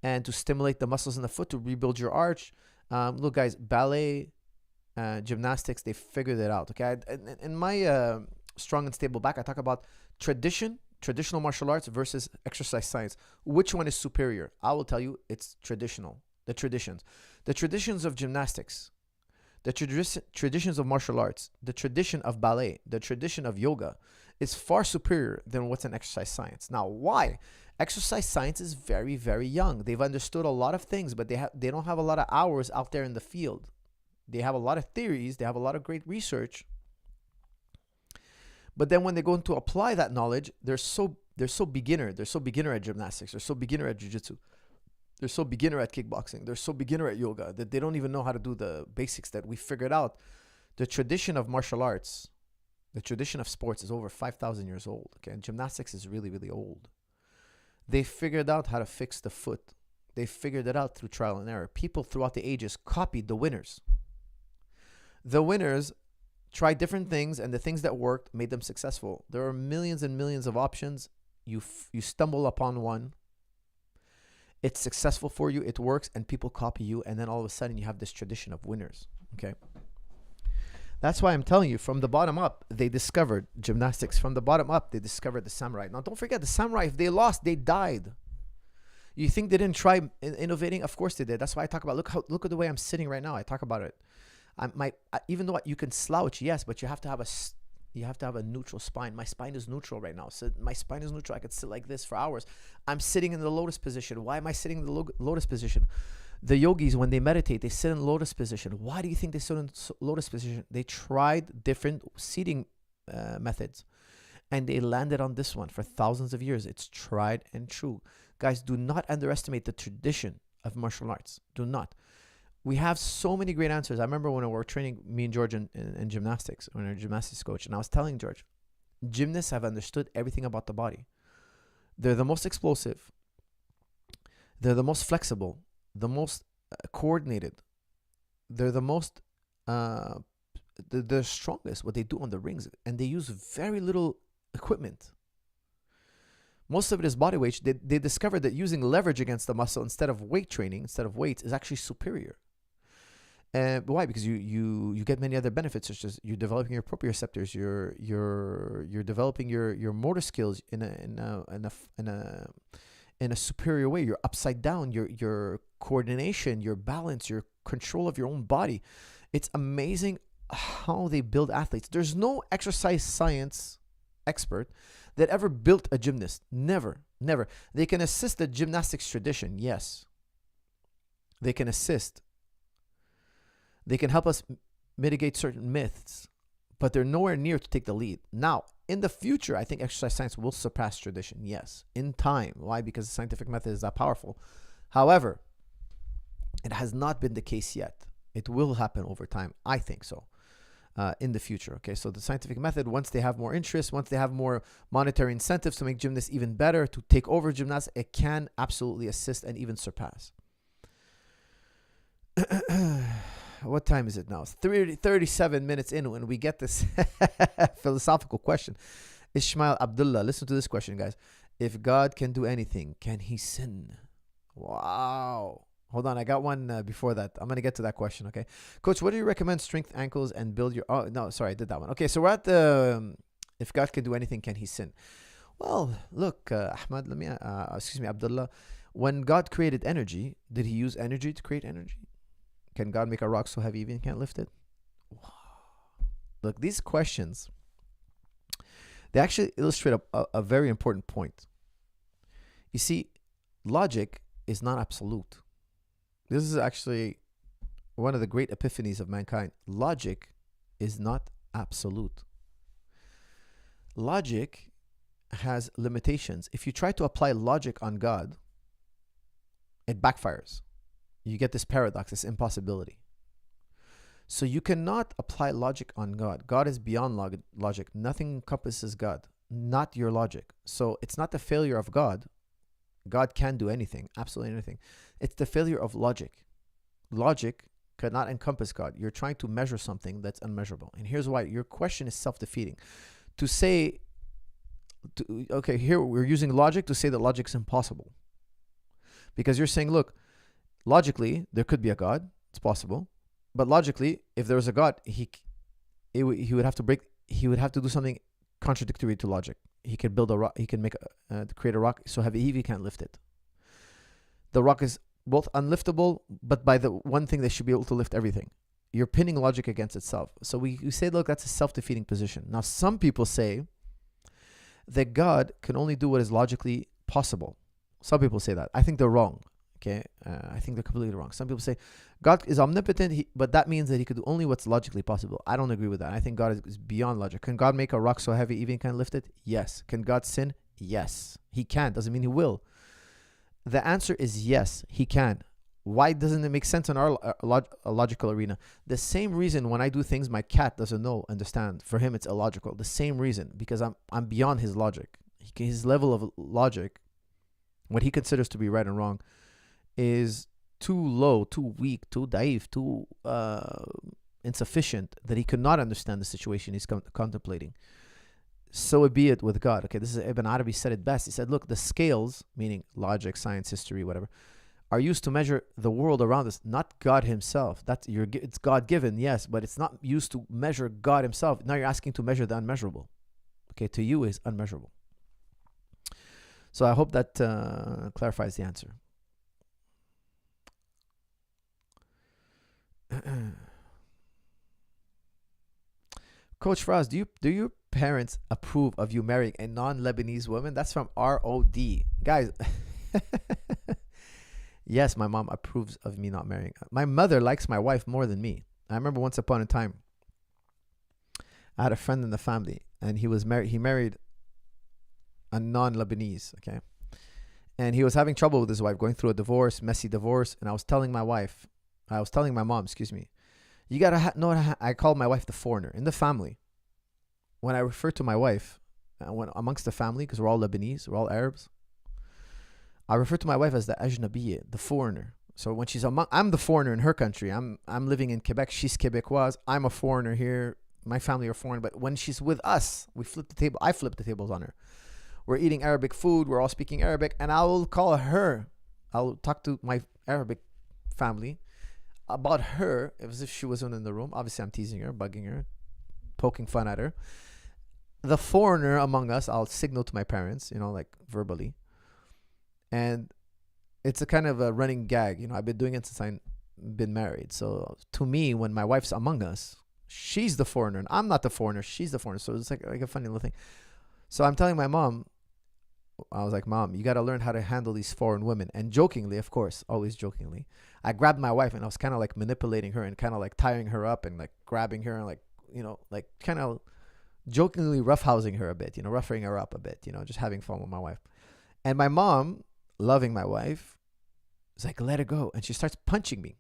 and to stimulate the muscles in the foot to rebuild your arch. Look, guys, ballet, gymnastics, they figured it out. Okay, in my Strong and Stable Back, I talk about traditional martial arts versus exercise science. Which one is superior? I will tell you, it's traditional. The traditions of gymnastics. The traditions of martial arts, the tradition of ballet, the tradition of yoga is far superior than what's in exercise science. Now, why? Exercise science is very, very young. They've understood a lot of things, but they don't have a lot of hours out there in the field. They have a lot of theories. They have a lot of great research. But then when they go to apply that knowledge, they're so beginner. They're so beginner at gymnastics. They're so beginner at jiu-jitsu. They're so beginner at kickboxing. They're so beginner at yoga that they don't even know how to do the basics that we figured out. The tradition of martial arts, the tradition of sports is over 5,000 years old. Okay, and gymnastics is really, really old. They figured out how to fix the foot. They figured it out through trial and error. People throughout the ages copied the winners. The winners tried different things, and the things that worked made them successful. There are millions and millions of options. You stumble upon one. It's successful for you. It works, and people copy you. And then all of a sudden, you have this tradition of winners. Okay. That's why I'm telling you, from the bottom up, they discovered gymnastics. From the bottom up, they discovered the samurai. Now, don't forget, the samurai, if they lost, they died. You think they didn't try innovating? Of course they did. That's why I talk about, look at the way I'm sitting right now. I talk about it. Even though you can slouch, yes, but you have to have a neutral spine. My spine is neutral right now. So my spine is neutral. I could sit like this for hours. I'm sitting in the lotus position. Why am I sitting in the lotus position? The yogis, when they meditate, they sit in lotus position. Why do you think they sit in lotus position? They tried different seating methods, and they landed on this one for thousands of years. It's tried and true. Guys, do not underestimate the tradition of martial arts. Do not. We have so many great answers. I remember when we were training, me and George in gymnastics, when our gymnastics coach, and I was telling George, gymnasts have understood everything about the body. They're the most explosive. They're the most flexible, the most coordinated. They're the most, they're strongest, what they do on the rings, and they use very little equipment. Most of it is body weight. They discovered that using leverage against the muscle instead of weight training, instead of weights, is actually superior. Why? Because you get many other benefits, such as you're developing your proprioceptors, you're developing your motor skills in a superior way. You're upside down. Your coordination, your balance, your control of your own body. It's amazing how they build athletes. There's no exercise science expert that ever built a gymnast. Never. They can assist the gymnastics tradition. Yes, they can assist. They can help us mitigate certain myths, but they're nowhere near to take the lead. Now, in the future, I think exercise science will surpass tradition. Yes, in time. Why? Because the scientific method is that powerful. However, it has not been the case yet. It will happen over time. I think so. In the future. Okay, so the scientific method, once they have more interest, once they have more monetary incentives to make gymnasts even better, to take over gymnastics, it can absolutely assist and even surpass. What time is it now? It's 37 minutes in when we get this philosophical question. Ishmael Abdullah, listen to this question, guys. If God can do anything, can he sin? Wow. Hold on, I got one before that. I'm going to get to that question, okay? Coach, what do you recommend strength ankles and build your... Oh, no, sorry, I did that one. Okay, so we're at the... if God can do anything, can he sin? Well, look, Ahmad, Abdullah. When God created energy, did he use energy to create energy? Can God make a rock so heavy even can't lift it? Wow. Look, these questions, they actually illustrate a very important point. You see, logic is not absolute. This is actually one of the great epiphanies of mankind. Logic is not absolute. Logic has limitations. If you try to apply logic on God, it backfires. You get this paradox, this impossibility. So you cannot apply logic on God. God is beyond logic. Nothing encompasses God, not your logic. So it's not the failure of God. God can do anything, absolutely anything. It's the failure of logic. Logic cannot encompass God. You're trying to measure something that's unmeasurable. And here's why. Your question is self-defeating. Okay, here we're using logic to say that logic is impossible. Because you're saying, look, logically, there could be a God. It's possible. But logically, if there was a God, he would have to do something contradictory to logic. He can build a rock. He can create a rock so heavy he can't lift it. The rock is both unliftable, but by the one thing they should be able to lift everything. You're pinning logic against itself. So we say, look, that's a self-defeating position. Now, some people say that God can only do what is logically possible. Some people say that. I think they're wrong. Okay, I think they're completely wrong. Some people say God is omnipotent, but that means that he could do only what's logically possible. I don't agree with that. I think God is beyond logic. Can God make a rock so heavy even can lift it? Yes. Can God sin? Yes. He can. Doesn't mean he will. The answer is yes, he can. Why doesn't it make sense in our logical arena? The same reason when I do things my cat doesn't understand. For him, it's illogical. The same reason, because I'm beyond his logic. His level of logic, what he considers to be right and wrong, is too low, too weak, too daif, too insufficient that he could not understand the situation he's contemplating. So it be it with God. Okay, this is Ibn Arabi said it best. He said, look, the scales, meaning logic, science, history, whatever, are used to measure the world around us, not God himself. It's God-given, yes, but it's not used to measure God himself. Now you're asking to measure the unmeasurable. Okay, to you is unmeasurable. So I hope that clarifies the answer. Coach Fraz, do your parents approve of you marrying a non-Lebanese woman? That's from ROD. Guys, yes, my mom approves of me not marrying. My mother likes my wife more than me. I remember once upon a time, I had a friend in the family, and he was married. He married a non-Lebanese, okay? And he was having trouble with his wife, going through a divorce, messy divorce. And I was telling my mom, you gotta know. I call my wife the foreigner in the family. When I refer to my wife, amongst the family, because we're all Lebanese, we're all Arabs, I refer to my wife as the ajnabiyya, the foreigner. So when I'm the foreigner in her country. I'm living in Quebec. She's Quebecoise. I'm a foreigner here. My family are foreign. But when she's with us, we flip the table. I flip the tables on her. We're eating Arabic food. We're all speaking Arabic. And I will call her. I'll talk to my Arabic family about her as if she wasn't in the room. Obviously, I'm teasing her, bugging her, poking fun at her. The foreigner among us, I'll signal to my parents, like verbally. And it's a kind of a running gag. I've been doing it since I've been married. So to me, when my wife's among us, she's the foreigner. And I'm not the foreigner. She's the foreigner. So it's like a funny little thing. So I'm telling my mom, I was like, Mom, you got to learn how to handle these foreign women. And jokingly, of course, always jokingly, I grabbed my wife and I was kind of like manipulating her and kind of like tying her up and like grabbing her and like kind of jokingly roughhousing her a bit, roughing her up a bit, just having fun with my wife. And my mom, loving my wife, is like, let her go. And she starts punching me.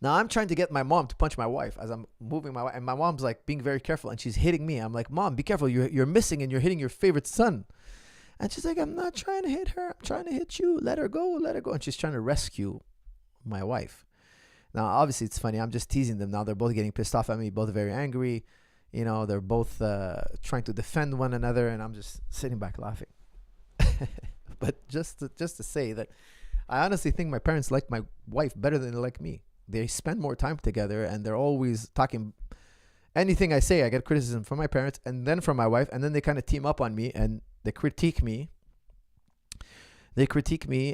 Now I'm trying to get my mom to punch my wife as I'm moving my wife. And my mom's like being very careful and she's hitting me. I'm like, Mom, be careful. You're missing and you're hitting your favorite son. And she's like, I'm not trying to hit her. I'm trying to hit you. Let her go. Let her go. And she's trying to rescue my wife. Now, obviously, it's funny. I'm just teasing them now. They're both getting pissed off at me. Both very angry. They're both trying to defend one another. And I'm just sitting back laughing. But just to say that I honestly think my parents like my wife better than they like me. They spend more time together and they're always talking. Anything I say, I get criticism from my parents and then from my wife. And then they kind of team up on me and they critique me.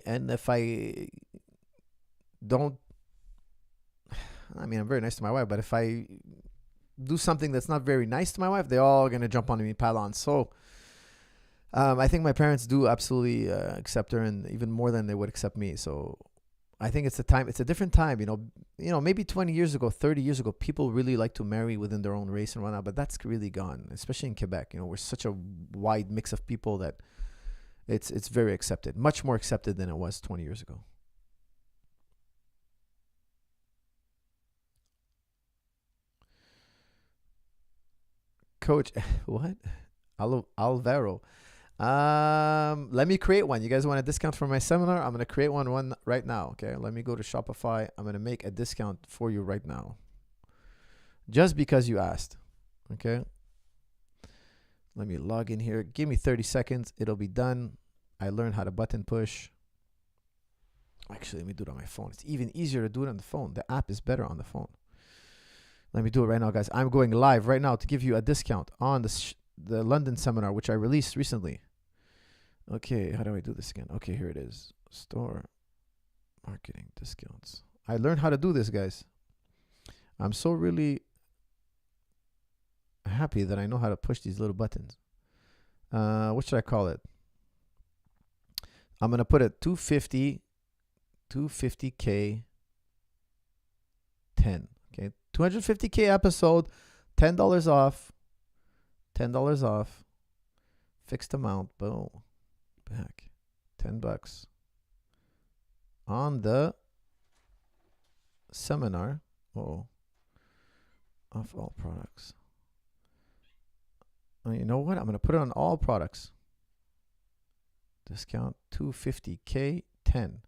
And if I don't, I'm very nice to my wife, but if I do something that's not very nice to my wife, they're all going to jump on me and pile on. So I think my parents do absolutely accept her, and even more than they would accept me. So I think it's a different time, maybe 20 years ago, 30 years ago, people really like to marry within their own race and whatnot, but that's really gone, especially in Quebec. We're such a wide mix of people that it's very accepted, much more accepted than it was 20 years ago. Coach, what? Alvaro. Let me create one. You guys want a discount for my seminar? I'm going to create one right now. Okay. Let me go to Shopify. I'm going to make a discount for you right now. Just because you asked. Okay. Let me log in here. Give me 30 seconds. It'll be done. I learned how to button push. Actually, let me do it on my phone. It's even easier to do it on the phone. The app is better on the phone. Let me do it right now, guys. I'm going live right now to give you a discount on the London seminar, which I released recently. Okay, how do I do this again? Okay, here it is. Store marketing discounts. I learned how to do this, guys. I'm so really happy that I know how to push these little buttons. What should I call it? I'm going to put it 250 250K 10. Okay, 250K episode, $10 off. $10 off. Fixed amount. Boom. Back. $10 on the seminar. Oh, off all products. You know what? I'm gonna put it on all products. Discount 250K 10.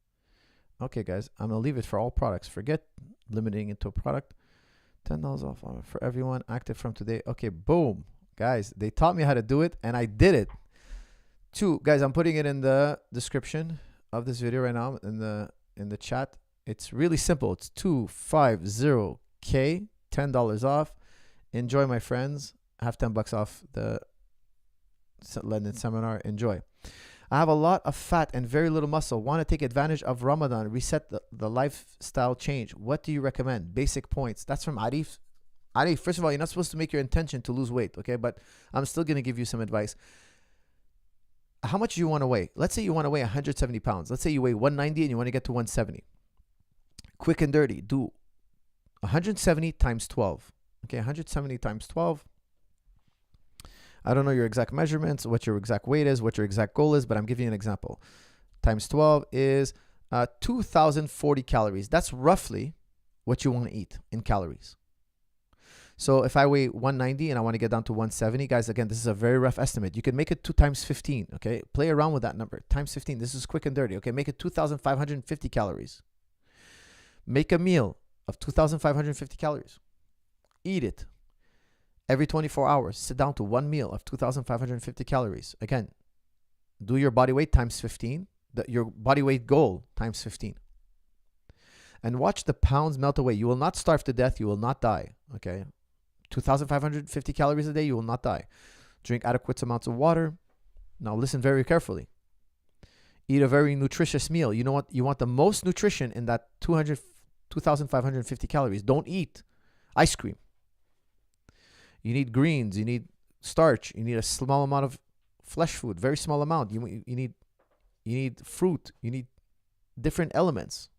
Okay, guys, I'm gonna leave it for all products. Forget limiting it to a product. $10 off for everyone. Active from today. Okay, boom, guys. They taught me how to do it, and I did it. Guys, I'm putting it in the description of this video right now in the chat. It's really simple. It's 250K, $10 off. Enjoy, my friends. Have $10 off the London seminar. Enjoy. I have a lot of fat and very little muscle. Want to take advantage of Ramadan, reset the lifestyle change. What do you recommend? Basic points. That's from Arif. Arif, first of all, you're not supposed to make your intention to lose weight, okay? But I'm still going to give you some advice. How much do you want to weigh? Let's say you want to weigh 170 pounds. Let's say you weigh 190 and you want to get to 170. Quick and dirty. Do 170 times 12. Okay, 170 times 12. I don't know your exact measurements, what your exact weight is, what your exact goal is, but I'm giving you an example. Times 12 is 2,040 calories. That's roughly what you want to eat in calories. So if I weigh 190 and I want to get down to 170, guys, again, this is a very rough estimate. You can make it 2 times 15, okay? Play around with that number. Times 15. This is quick and dirty, okay? Make it 2,550 calories. Make a meal of 2,550 calories. Eat it. Every 24 hours, sit down to one meal of 2,550 calories. Again, do your body weight times 15, your body weight goal times 15. And watch the pounds melt away. You will not starve to death. You will not die, okay? 2,550 calories a day, you will not die. Drink adequate amounts of water. Now listen very carefully. Eat a very nutritious meal. You know what? You want the most nutrition in that 2,550 calories. Don't eat ice cream. You need greens. You need starch. You need a small amount of flesh food. Very small amount. You need fruit. You need different elements.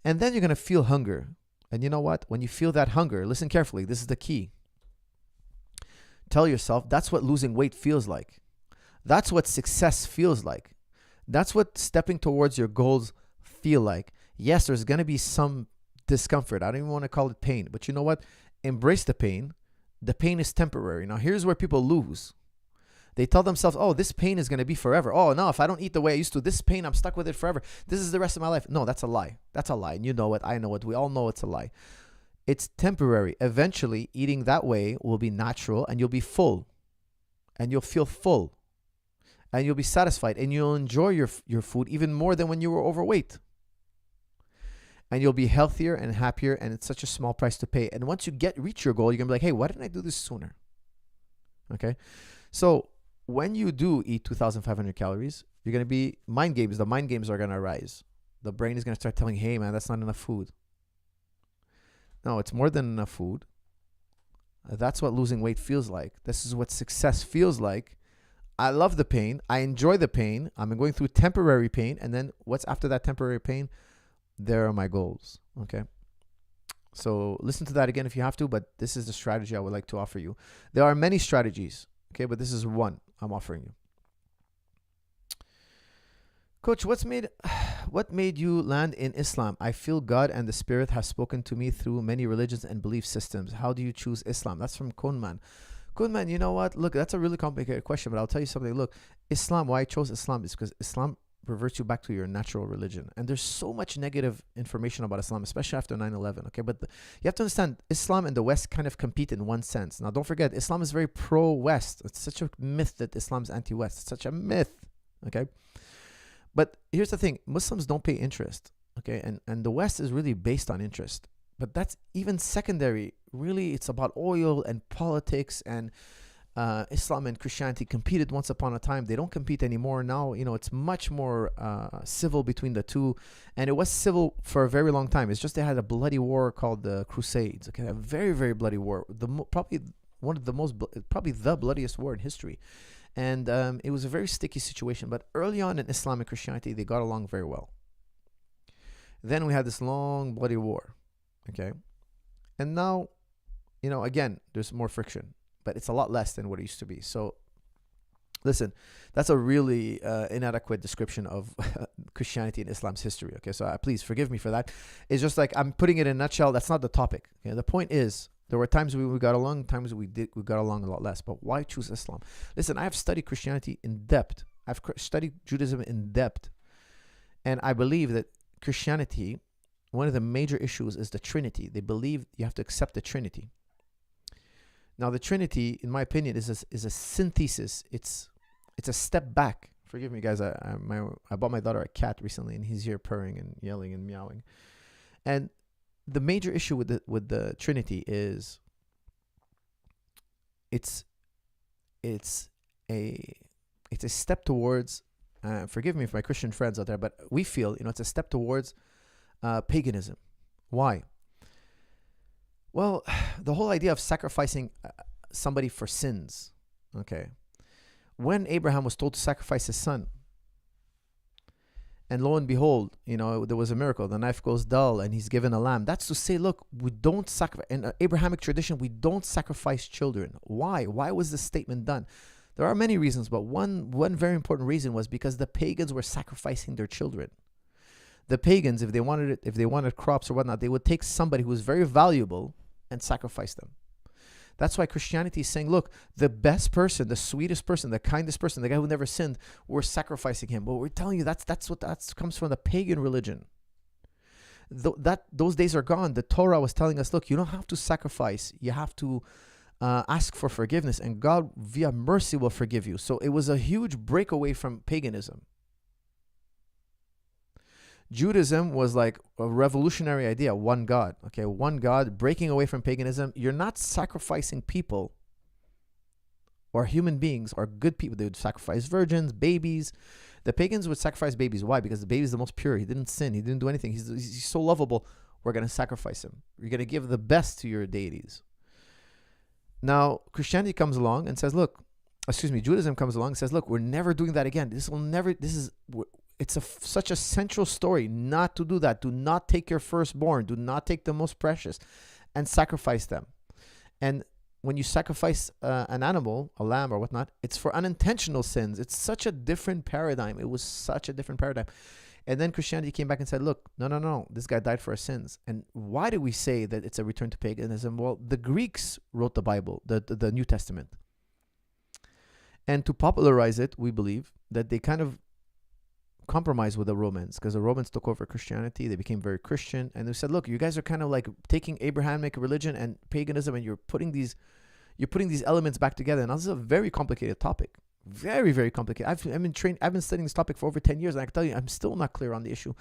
And then you're going to feel hunger. And you know what? When you feel that hunger, listen carefully. This is the key. Tell yourself that's what losing weight feels like. That's what success feels like. That's what stepping towards your goals feel like. Yes, there's going to be some discomfort. I don't even want to call it pain. But you know what? Embrace the pain. The pain is temporary. Now, here's where people lose. They tell themselves, oh, this pain is going to be forever. Oh, no, if I don't eat the way I used to, this pain, I'm stuck with it forever. This is the rest of my life. No, that's a lie. That's a lie. And you know it. I know it. We all know it's a lie. It's temporary. Eventually, eating that way will be natural and you'll be full. And you'll feel full. And you'll be satisfied. And you'll enjoy your food even more than when you were overweight. And you'll be healthier and happier. And it's such a small price to pay. And once you reach your goal, you're going to be like, hey, why didn't I do this sooner? Okay. So when you do eat 2,500 calories, you're going to be mind games. The mind games are going to arise. The brain is going to start telling, hey, man, that's not enough food. No, it's more than enough food. That's what losing weight feels like. This is what success feels like. I love the pain. I enjoy the pain. I'm going through temporary pain. And then what's after that temporary pain? There are my goals. Okay. So listen to that again if you have to, but this is the strategy I would like to offer you. There are many strategies. Okay, but this is one I'm offering you. Coach, what made you land in Islam? I feel God and the Spirit has spoken to me through many religions and belief systems. How do you choose Islam? That's from Kunman. Kunman, you know what? Look, that's a really complicated question, but I'll tell you something. Look, Islam, why I chose Islam is because Islam reverts you back to your natural religion. And there's so much negative information about Islam, especially after 9/11. Okay, but you have to understand, Islam and the West kind of compete in one sense. Now, don't forget, Islam is very pro-West. It's such a myth that Islam's anti-West. It's such a myth. Okay, but here's the thing: Muslims don't pay interest. Okay, and the West is really based on interest. But that's even secondary. Really, it's about oil and politics and. Islam and Christianity competed once upon a time. They don't compete anymore now. You know, it's much more civil between the two, and it was civil for a very long time. It's just they had a bloody war called the Crusades. Okay, a very, very bloody war. Probably the bloodiest war in history, and it was a very sticky situation. But early on in Islam and Christianity, they got along very well. Then we had this long bloody war. Okay. And now, again, there's more friction, but it's a lot less than what it used to be. So listen, that's a really inadequate description of Christianity and Islam's history. Okay, so please forgive me for that. It's just like I'm putting it in a nutshell. That's not the topic. Okay, the point is there were times we got along, times we got along a lot less. But why choose Islam? Listen, I have studied Christianity in depth. I've studied Judaism in depth, and I believe that Christianity, one of the major issues is the Trinity. They believe you have to accept the Trinity. Now, the Trinity, in my opinion, is a synthesis. It's a step back. Forgive me, guys. I bought my daughter a cat recently, and he's here purring and yelling and meowing. And the major issue with the Trinity is it's a step towards. Forgive me for my Christian friends out there, but we feel it's a step towards paganism. Why? Well, the whole idea of sacrificing somebody for sins. Okay. When Abraham was told to sacrifice his son, and lo and behold, there was a miracle. The knife goes dull and he's given a lamb. That's to say, look, we don't sacrifice. In Abrahamic tradition, we don't sacrifice children. Why? Why was this statement done? There are many reasons, but one very important reason was because the pagans were sacrificing their children. The pagans, if they wanted crops or whatnot, they would take somebody who was very valuable and sacrifice them. That's why Christianity is saying, look, the best person, the sweetest person, the kindest person, the guy who never sinned, we're sacrificing him. But we're telling you that comes from the pagan religion. Those days are gone. The Torah was telling us, look, you don't have to sacrifice. You have to ask for forgiveness, and God, via mercy, will forgive you. So it was a huge breakaway from paganism. Judaism was like a revolutionary idea, one God. Okay, one God, breaking away from paganism. You're not sacrificing people or human beings or good people. They would sacrifice virgins, babies. The pagans would sacrifice babies. Why? Because the baby is the most pure. He didn't sin. He didn't do anything. He's so lovable. We're going to sacrifice him. You're going to give the best to your deities. Now, Christianity comes along and says, Judaism comes along and says, look, we're never doing that again. It's such a central story not to do that. Do not take your firstborn. Do not take the most precious and sacrifice them. And when you sacrifice an animal, a lamb or whatnot, it's for unintentional sins. It's such a different paradigm. It was such a different paradigm. And then Christianity came back and said, look, no, this guy died for our sins. And why do we say that it's a return to paganism? Well, the Greeks wrote the Bible, the New Testament. And to popularize it, we believe that they kind of compromised with the Romans, because the Romans took over Christianity. They became very Christian. And they said, look, you guys are kind of like taking Abrahamic religion and paganism, and you're putting these elements back together. And this is a very complicated topic. Very, very complicated. I've been studying this topic for over 10 years, and I can tell you, I'm still not clear on the issue.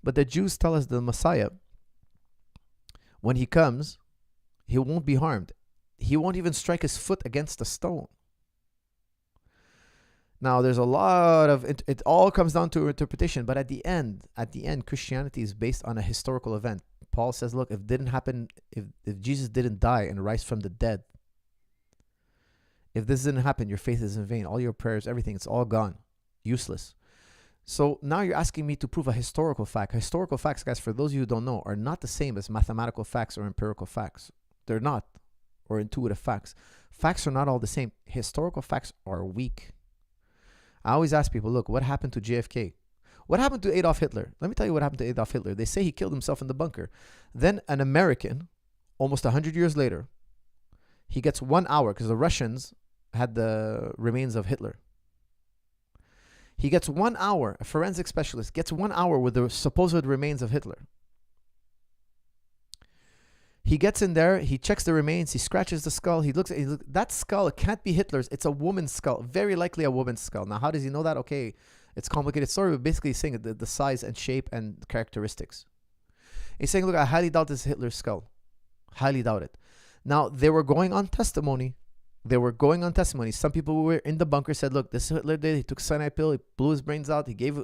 But the Jews tell us the Messiah, when he comes, he won't be harmed. He won't even strike his foot against a stone. Now, there's a lot of it all comes down to interpretation, but at the end, Christianity is based on a historical event. Paul says, look, if it didn't happen, if Jesus didn't die and rise from the dead, if this didn't happen, your faith is in vain. All your prayers, everything, it's all gone. Useless. So now you're asking me to prove a historical fact. Historical facts, guys, for those of you who don't know, are not the same as mathematical facts or empirical facts. They're not. Or intuitive facts. Facts are not all the same. Historical facts are weak. I always ask people, look, what happened to JFK? What happened to Adolf Hitler? Let me tell you what happened to Adolf Hitler. They say he killed himself in the bunker. Then an American, almost 100 years later, he gets 1 hour, because the Russians had the remains of Hitler. He gets 1 hour, a forensic specialist gets 1 hour with the supposed remains of Hitler. He gets in there, he checks the remains, he scratches the skull, he looks at that skull, it can't be Hitler's, it's a woman's skull, very likely a woman's skull. Now, how does he know that? Okay, it's a complicated story, but basically he's saying the size and shape and characteristics. He's saying, look, I highly doubt this is Hitler's skull. Highly doubt it. Now, they were going on testimony. Some people who were in the bunker said, look, this Hitler did. He took a cyanide pill. He blew his brains out. He gave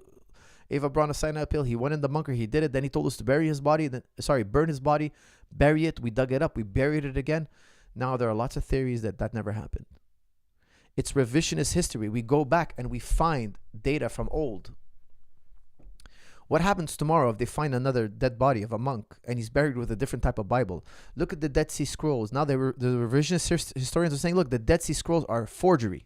Eva Braun a cyanide pill. He went in the bunker. He did it. Then he told us to burn his body, bury it. We dug it up. We buried it again. Now, there are lots of theories that never happened. It's revisionist history. We go back and we find data from old. What happens tomorrow if they find another dead body of a monk and he's buried with a different type of Bible? Look at the Dead Sea Scrolls. Now the revisionist historians are saying, look, the Dead Sea Scrolls are forgery,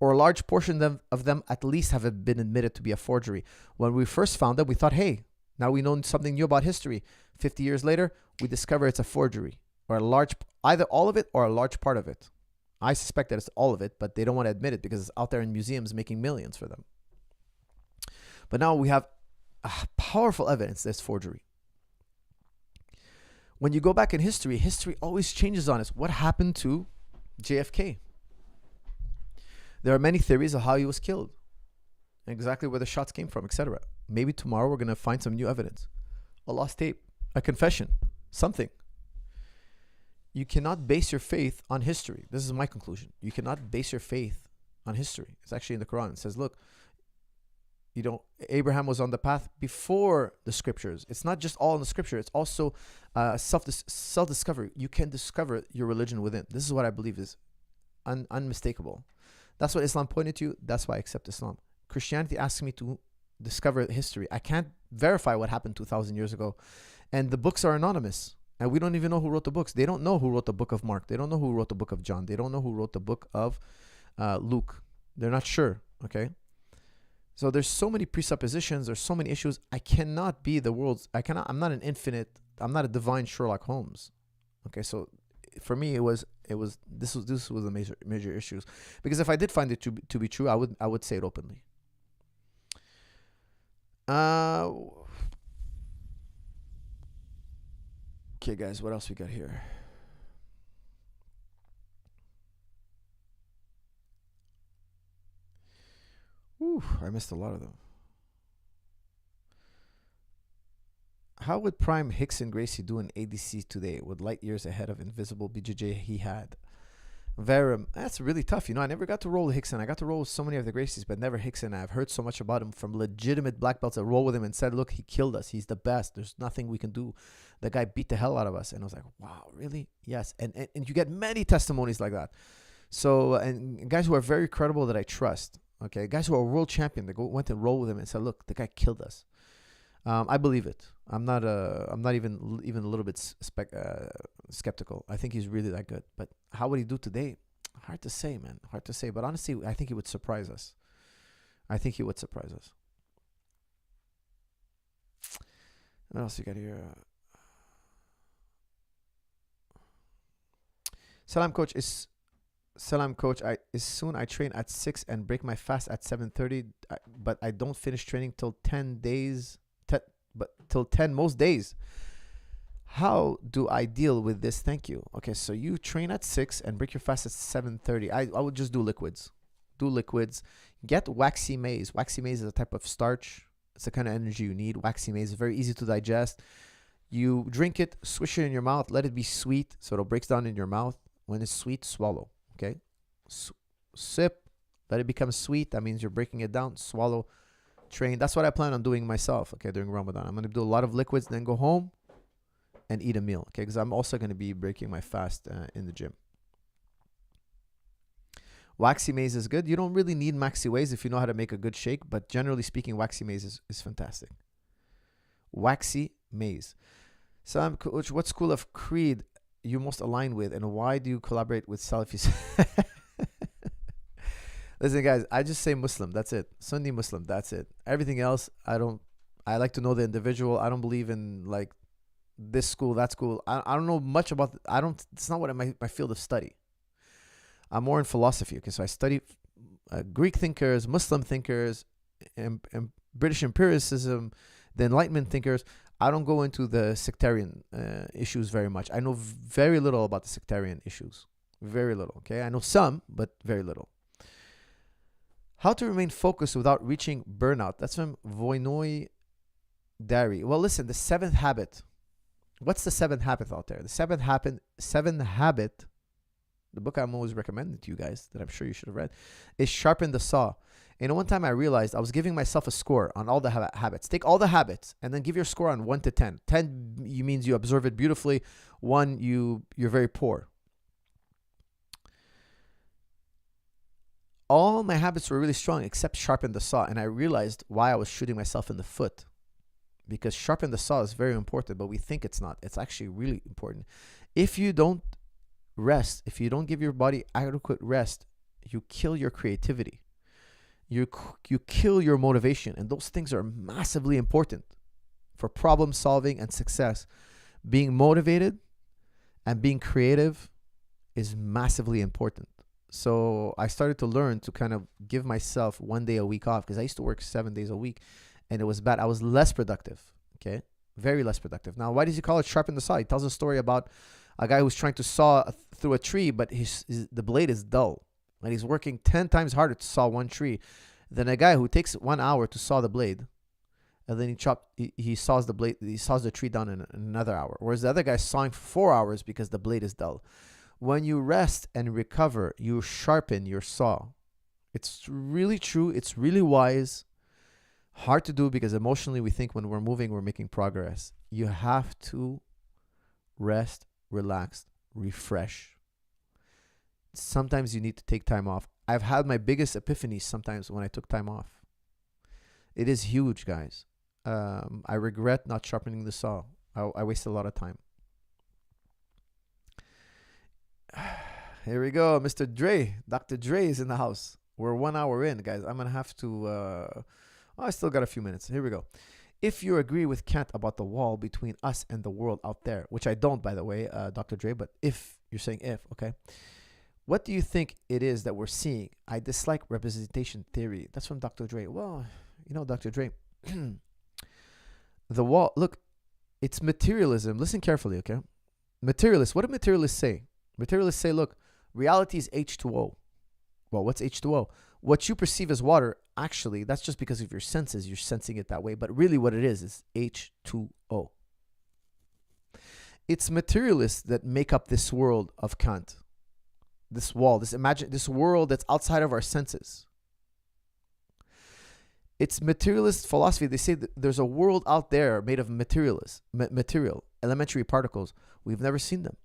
or a large portion of them at least have been admitted to be a forgery. When we first found them, we thought, hey, now we know something new about history. 50 years later, we discover it's a forgery, or either all of it or a large part of it. I suspect that it's all of it, but they don't want to admit it because it's out there in museums making millions for them. But now we have powerful evidence that's forgery. When you go back in history, history always changes on us. What happened to JFK? There are many theories of how he was killed, exactly where the shots came from, etc. Maybe tomorrow we're going to find some new evidence. A lost tape, a confession, something. You cannot base your faith on history. This is my conclusion. You cannot base your faith on history. It's actually in the Quran. It says, look, Abraham was on the path before the scriptures. It's not just all in the scripture. It's also self-discovery. You can discover your religion within. This is what I believe is unmistakable. That's what Islam pointed to. That's why I accept Islam. Christianity asks me to discover history. I can't verify what happened 2,000 years ago. And the books are anonymous. And we don't even know who wrote the books. They don't know who wrote the book of Mark. They don't know who wrote the book of John. They don't know who wrote the book of Luke. They're not sure. Okay? So there's so many presuppositions. There's so many issues. I cannot be I'm not an infinite. I'm not a divine Sherlock Holmes. Okay? So for me, this was the major issues. Because if I did find it to be true, I would say it openly. Okay, guys, what else we got here? I missed a lot of them. How would Prime Hickson Gracie do in ADC today with light years ahead of invisible BJJ he had? Verum, that's really tough. I never got to roll with Hickson. I got to roll with so many of the Gracies, but never Hickson. I've heard so much about him from legitimate black belts that roll with him and said, look, he killed us. He's the best. There's nothing we can do. The guy beat the hell out of us. And I was like, wow, really? Yes. And you get many testimonies like that. So, and guys who are very credible that I trust, okay, guys who are world champion that went and roll with him and said, look, the guy killed us. I believe it. I'm not even a little bit skeptical. I think he's really that good. But how would he do today? Hard to say, man. Hard to say. But honestly, I think he would surprise us. What else you got here? Salam coach. Soon I train at 6 and break my fast at 7:30, but I don't finish training till 10 days. Till 10 most days. How do I deal with this? Thank you. Okay, so you train at 6 and break your fast at 7:30. I would just do liquids. Get waxy maize. Waxy maize is a type of starch. It's the kind of energy you need. Waxy maize is very easy to digest. You drink it, swish it in your mouth, let it be sweet so it breaks down in your mouth. When it's sweet, swallow. Okay? Sip, let it become sweet. That means you're breaking it down. Swallow. Train. That's what I plan on doing myself, okay, during Ramadan. I'm going to do a lot of liquids, then go home and eat a meal, okay, because I'm also going to be breaking my fast in the gym. Waxy maize is good. You don't really need maxi maize if you know how to make a good shake, but generally speaking, waxy maize is fantastic. Waxy maize. So, Coach, what school of creed you most align with, and why do you collaborate with Salafis? Listen, guys, I just say Muslim. That's it. Sunni Muslim. That's it. Everything else, I like to know the individual. I don't believe in like this school, that school. I don't know much about, it's not what my field of study. I'm more in philosophy. Okay, so I study Greek thinkers, Muslim thinkers, and British empiricism, the Enlightenment thinkers. I don't go into the sectarian issues very much. I know very little about the sectarian issues. Very little. Okay, I know some, but very little. How to remain focused without reaching burnout. That's from Voinoy Dari. Well, listen, the 7th habit. What's the 7th habit out there? The 7th habit, the book I'm always recommending to you guys that I'm sure you should have read, is Sharpen the Saw. And one time I realized I was giving myself a score on all the habits. Take all the habits and then give your score on 1 to 10. 10 means you observe it beautifully. 1, you're very poor. all my habits were really strong except sharpen the saw. And I realized why I was shooting myself in the foot. Because sharpen the saw is very important, but we think it's not. It's actually really important. If you don't rest, if you don't give your body adequate rest, you kill your creativity. You kill your motivation. And those things are massively important for problem solving and success. Being motivated and being creative is massively important. So I started to learn to kind of give myself 1 day a week off, because I used to work 7 days a week and it was bad. I was less productive. Okay. Very less productive. Now, why does he call it sharpen the saw? He tells a story about a guy who's trying to saw through a tree, but the blade is dull. And he's working 10 times harder to saw one tree than a guy who takes 1 hour to saw the blade. And then he saws the blade, he saws the tree down in another hour. Whereas the other guy's sawing for 4 hours because the blade is dull. When you rest and recover, you sharpen your saw. It's really true. It's really wise. Hard to do because emotionally we think when we're moving, we're making progress. You have to rest, relax, refresh. Sometimes you need to take time off. I've had my biggest epiphanies sometimes when I took time off. It is huge, guys. I regret not sharpening the saw. I wasted a lot of time. Here we go. Mr. Dre. Dr. Dre is in the house. We're 1 hour in, guys. I'm going to have to... I still got a few minutes. Here we go. If you agree with Kant about the wall between us and the world out there, which I don't, by the way, Dr. Dre, but if you're saying if, okay. What do you think it is that we're seeing? I dislike representation theory. That's from Dr. Dre. Well, you know, Dr. Dre, the wall, look, it's materialism. Listen carefully, okay? Materialists, what do materialists say? Materialists say, look, reality is H2O. Well, what's H2O? What you perceive as water, actually, that's just because of your senses. You're sensing it that way. But really what it is H2O. It's materialists that make up this world of Kant. This wall, this world that's outside of our senses. It's materialist philosophy. They say that there's a world out there made of material, elementary particles. We've never seen them.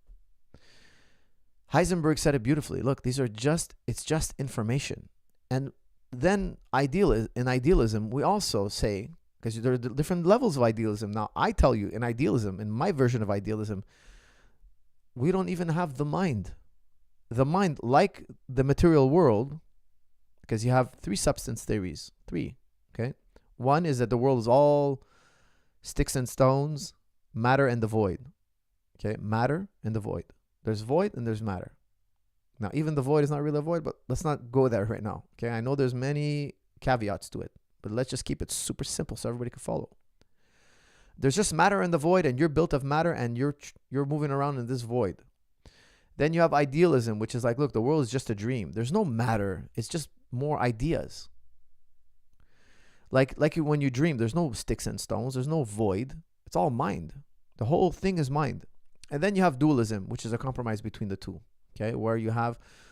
Heisenberg said it beautifully. Look, it's just information. And then in idealism, we also say, because there are different levels of idealism. Now, I tell you, in idealism, in my version of idealism, we don't even have the mind. The mind, like the material world, because you have 3 substance theories. 3, okay? One is that the world is all sticks and stones, matter and the void. Okay? Matter and the void. There's void and there's matter. Now, even the void is not really a void, but let's not go there right now. Okay? I know there's many caveats to it, but let's just keep it super simple so everybody can follow. There's just matter and the void, and you're built of matter, and you're moving around in this void. Then you have idealism, which is like, look, the world is just a dream. There's no matter. It's just more ideas. Like when you dream, there's no sticks and stones. There's no void. It's all mind. The whole thing is mind. And then you have dualism, which is a compromise between the two. Okay, where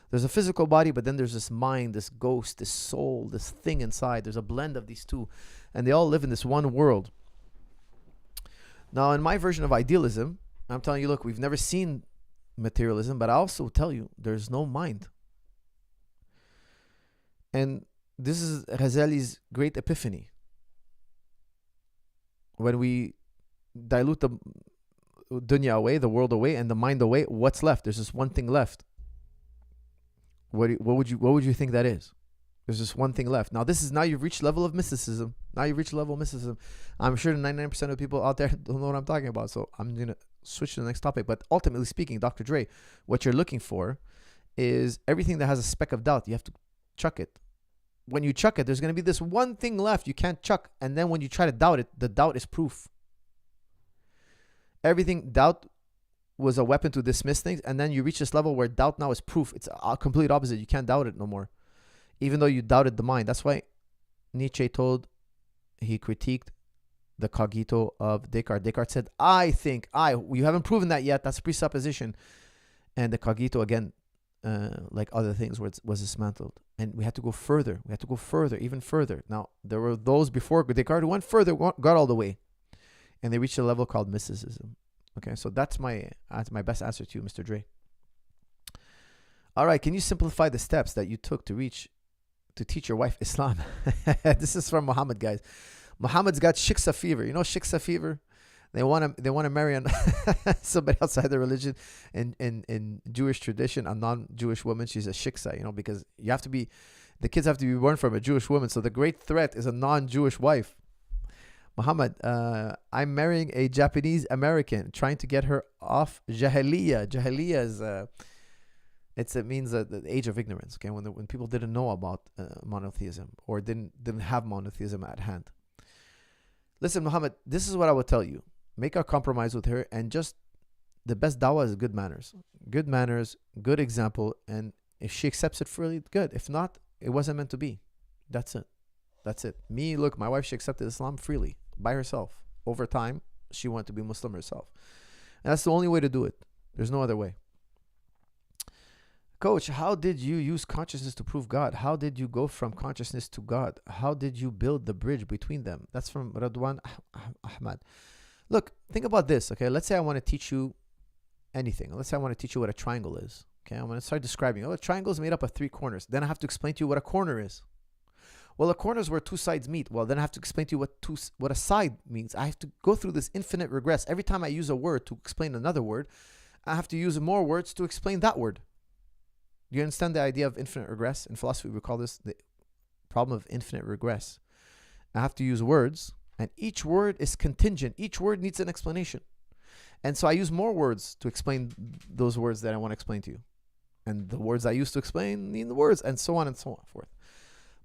there's a physical body, but then there's this mind, this ghost, this soul, this thing inside. There's a blend of these two. And they all live in this one world. Now, in my version of idealism, I'm telling you, look, we've never seen materialism, but I also tell you there's no mind. And this is Ghazali's great epiphany. When we dilute the dunya away, the world away, and the mind away, what's left? There's just one thing left. What would you think that is? There's just one thing left. Now you've reached level of mysticism. I'm sure 99% of people out there don't know what I'm talking about. So I'm going to switch to the next topic. But ultimately speaking, Dr. Dre, what you're looking for is everything that has a speck of doubt. You have to chuck it. When you chuck it, there's going to be this one thing left you can't chuck. And then when you try to doubt it, the doubt is proof. Doubt was a weapon to dismiss things. And then you reach this level where doubt now is proof. It's a complete opposite. You can't doubt it no more. Even though you doubted the mind. That's why Nietzsche he critiqued the cogito of Descartes. Descartes said, I think, you haven't proven that yet. That's presupposition. And the cogito, again, like other things, was dismantled. And we had to go further. Even further. Now, there were those before Descartes who went further, got all the way. And they reached a level called mysticism. Okay, so that's my best answer to you, Mr. Dre. All right, can you simplify the steps that you took to reach to teach your wife Islam. This is from Muhammad, guys. Muhammad's got shiksa fever. You know shiksa fever? They want to marry somebody outside the religion. In Jewish tradition, a non-Jewish woman, she's a shiksa, because the kids have to be born from a Jewish woman. So the great threat is a non-Jewish wife. Muhammad, I'm marrying a Japanese American, trying to get her off jahiliyyah. Jahiliyyah is it means the age of ignorance. Okay, when people didn't know about monotheism or didn't have monotheism at hand. Listen, Muhammad, this is what I would tell you. Make a compromise with her, and just the best dawah is good manners. Good manners, good example, and if she accepts it freely, good. If not, it wasn't meant to be. That's it. That's it. Look, my wife, she accepted Islam freely, by herself. Over time, she wanted to be Muslim herself. And that's the only way to do it. There's no other way. Coach, how did you use consciousness to prove God? How did you go from consciousness to God? How did you build the bridge between them? That's from Radwan Ahmad. Look, think about this, okay? Let's say I want to teach you anything. Let's say I want to teach you what a triangle is. Okay, I'm going to start describing. A triangle is made up of 3 corners. Then I have to explain to you what a corner is. Well, a corner is where 2 sides meet. Well, then I have to explain to you what a side means. I have to go through this infinite regress. Every time I use a word to explain another word, I have to use more words to explain that word. Do you understand the idea of infinite regress? In philosophy, we call this the problem of infinite regress. I have to use words, and each word is contingent. Each word needs an explanation. And so I use more words to explain those words that I want to explain to you. And the words I use to explain need the words, and so on and so forth.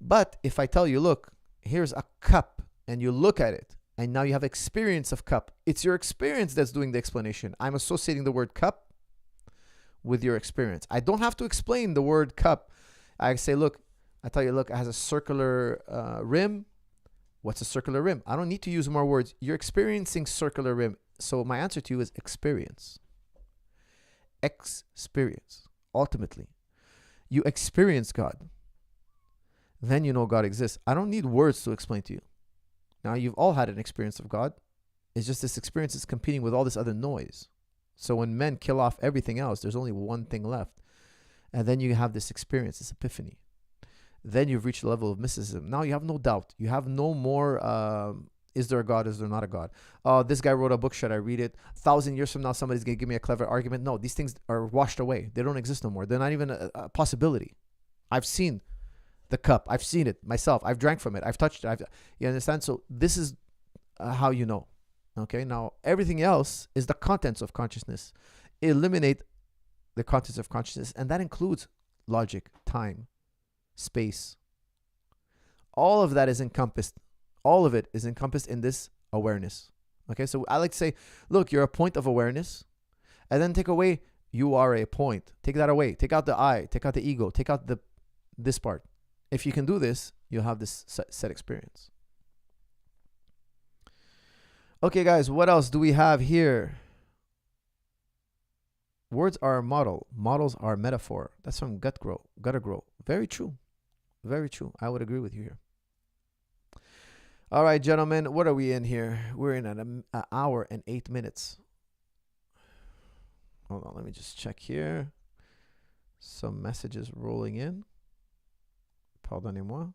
But if I tell you, look, here's a cup, and you look at it, and now you have experience of cup. It's your experience that's doing the explanation. I'm associating the word cup with your experience. I don't have to explain the word cup. I say, look, I tell you, look, it has a circular rim. What's a circular rim? I don't need to use more words. You're experiencing circular rim. So my answer to you is experience. Experience. Ultimately, you experience God. Then you know God exists. I don't need words to explain to you. Now, you've all had an experience of God. It's just this experience is competing with all this other noise. So when men kill off everything else, there's only one thing left. And then you have this experience, this epiphany. Then you've reached a level of mysticism. Now you have no doubt. You have no more, is there a God? Is there not a God? This guy wrote a book. Should I read it? 1,000 years from now, somebody's going to give me a clever argument. No, these things are washed away. They don't exist no more. They're not even a possibility. I've seen the cup. I've seen it myself. I've drank from it. I've touched it. You understand? So this is how you know. Okay, now everything else is the contents of consciousness. Eliminate the contents of consciousness, and that includes logic, time, space. All of that is encompassed. All of it is encompassed in this awareness. Okay, so I like to say, look, you're a point of awareness, and then take away, you are a point. Take that away. Take out the I, take out the ego, take out this part. If you can do this, you'll have this set experience. Okay, guys, what else do we have here? Words are a model. Models are metaphor. That's from Gutter Grow. Very true. Very true. I would agree with you here. All right, gentlemen, what are we in here? We're in an hour and 8 minutes. Hold on, let me just check here. Some messages rolling in. Pardonnez-moi.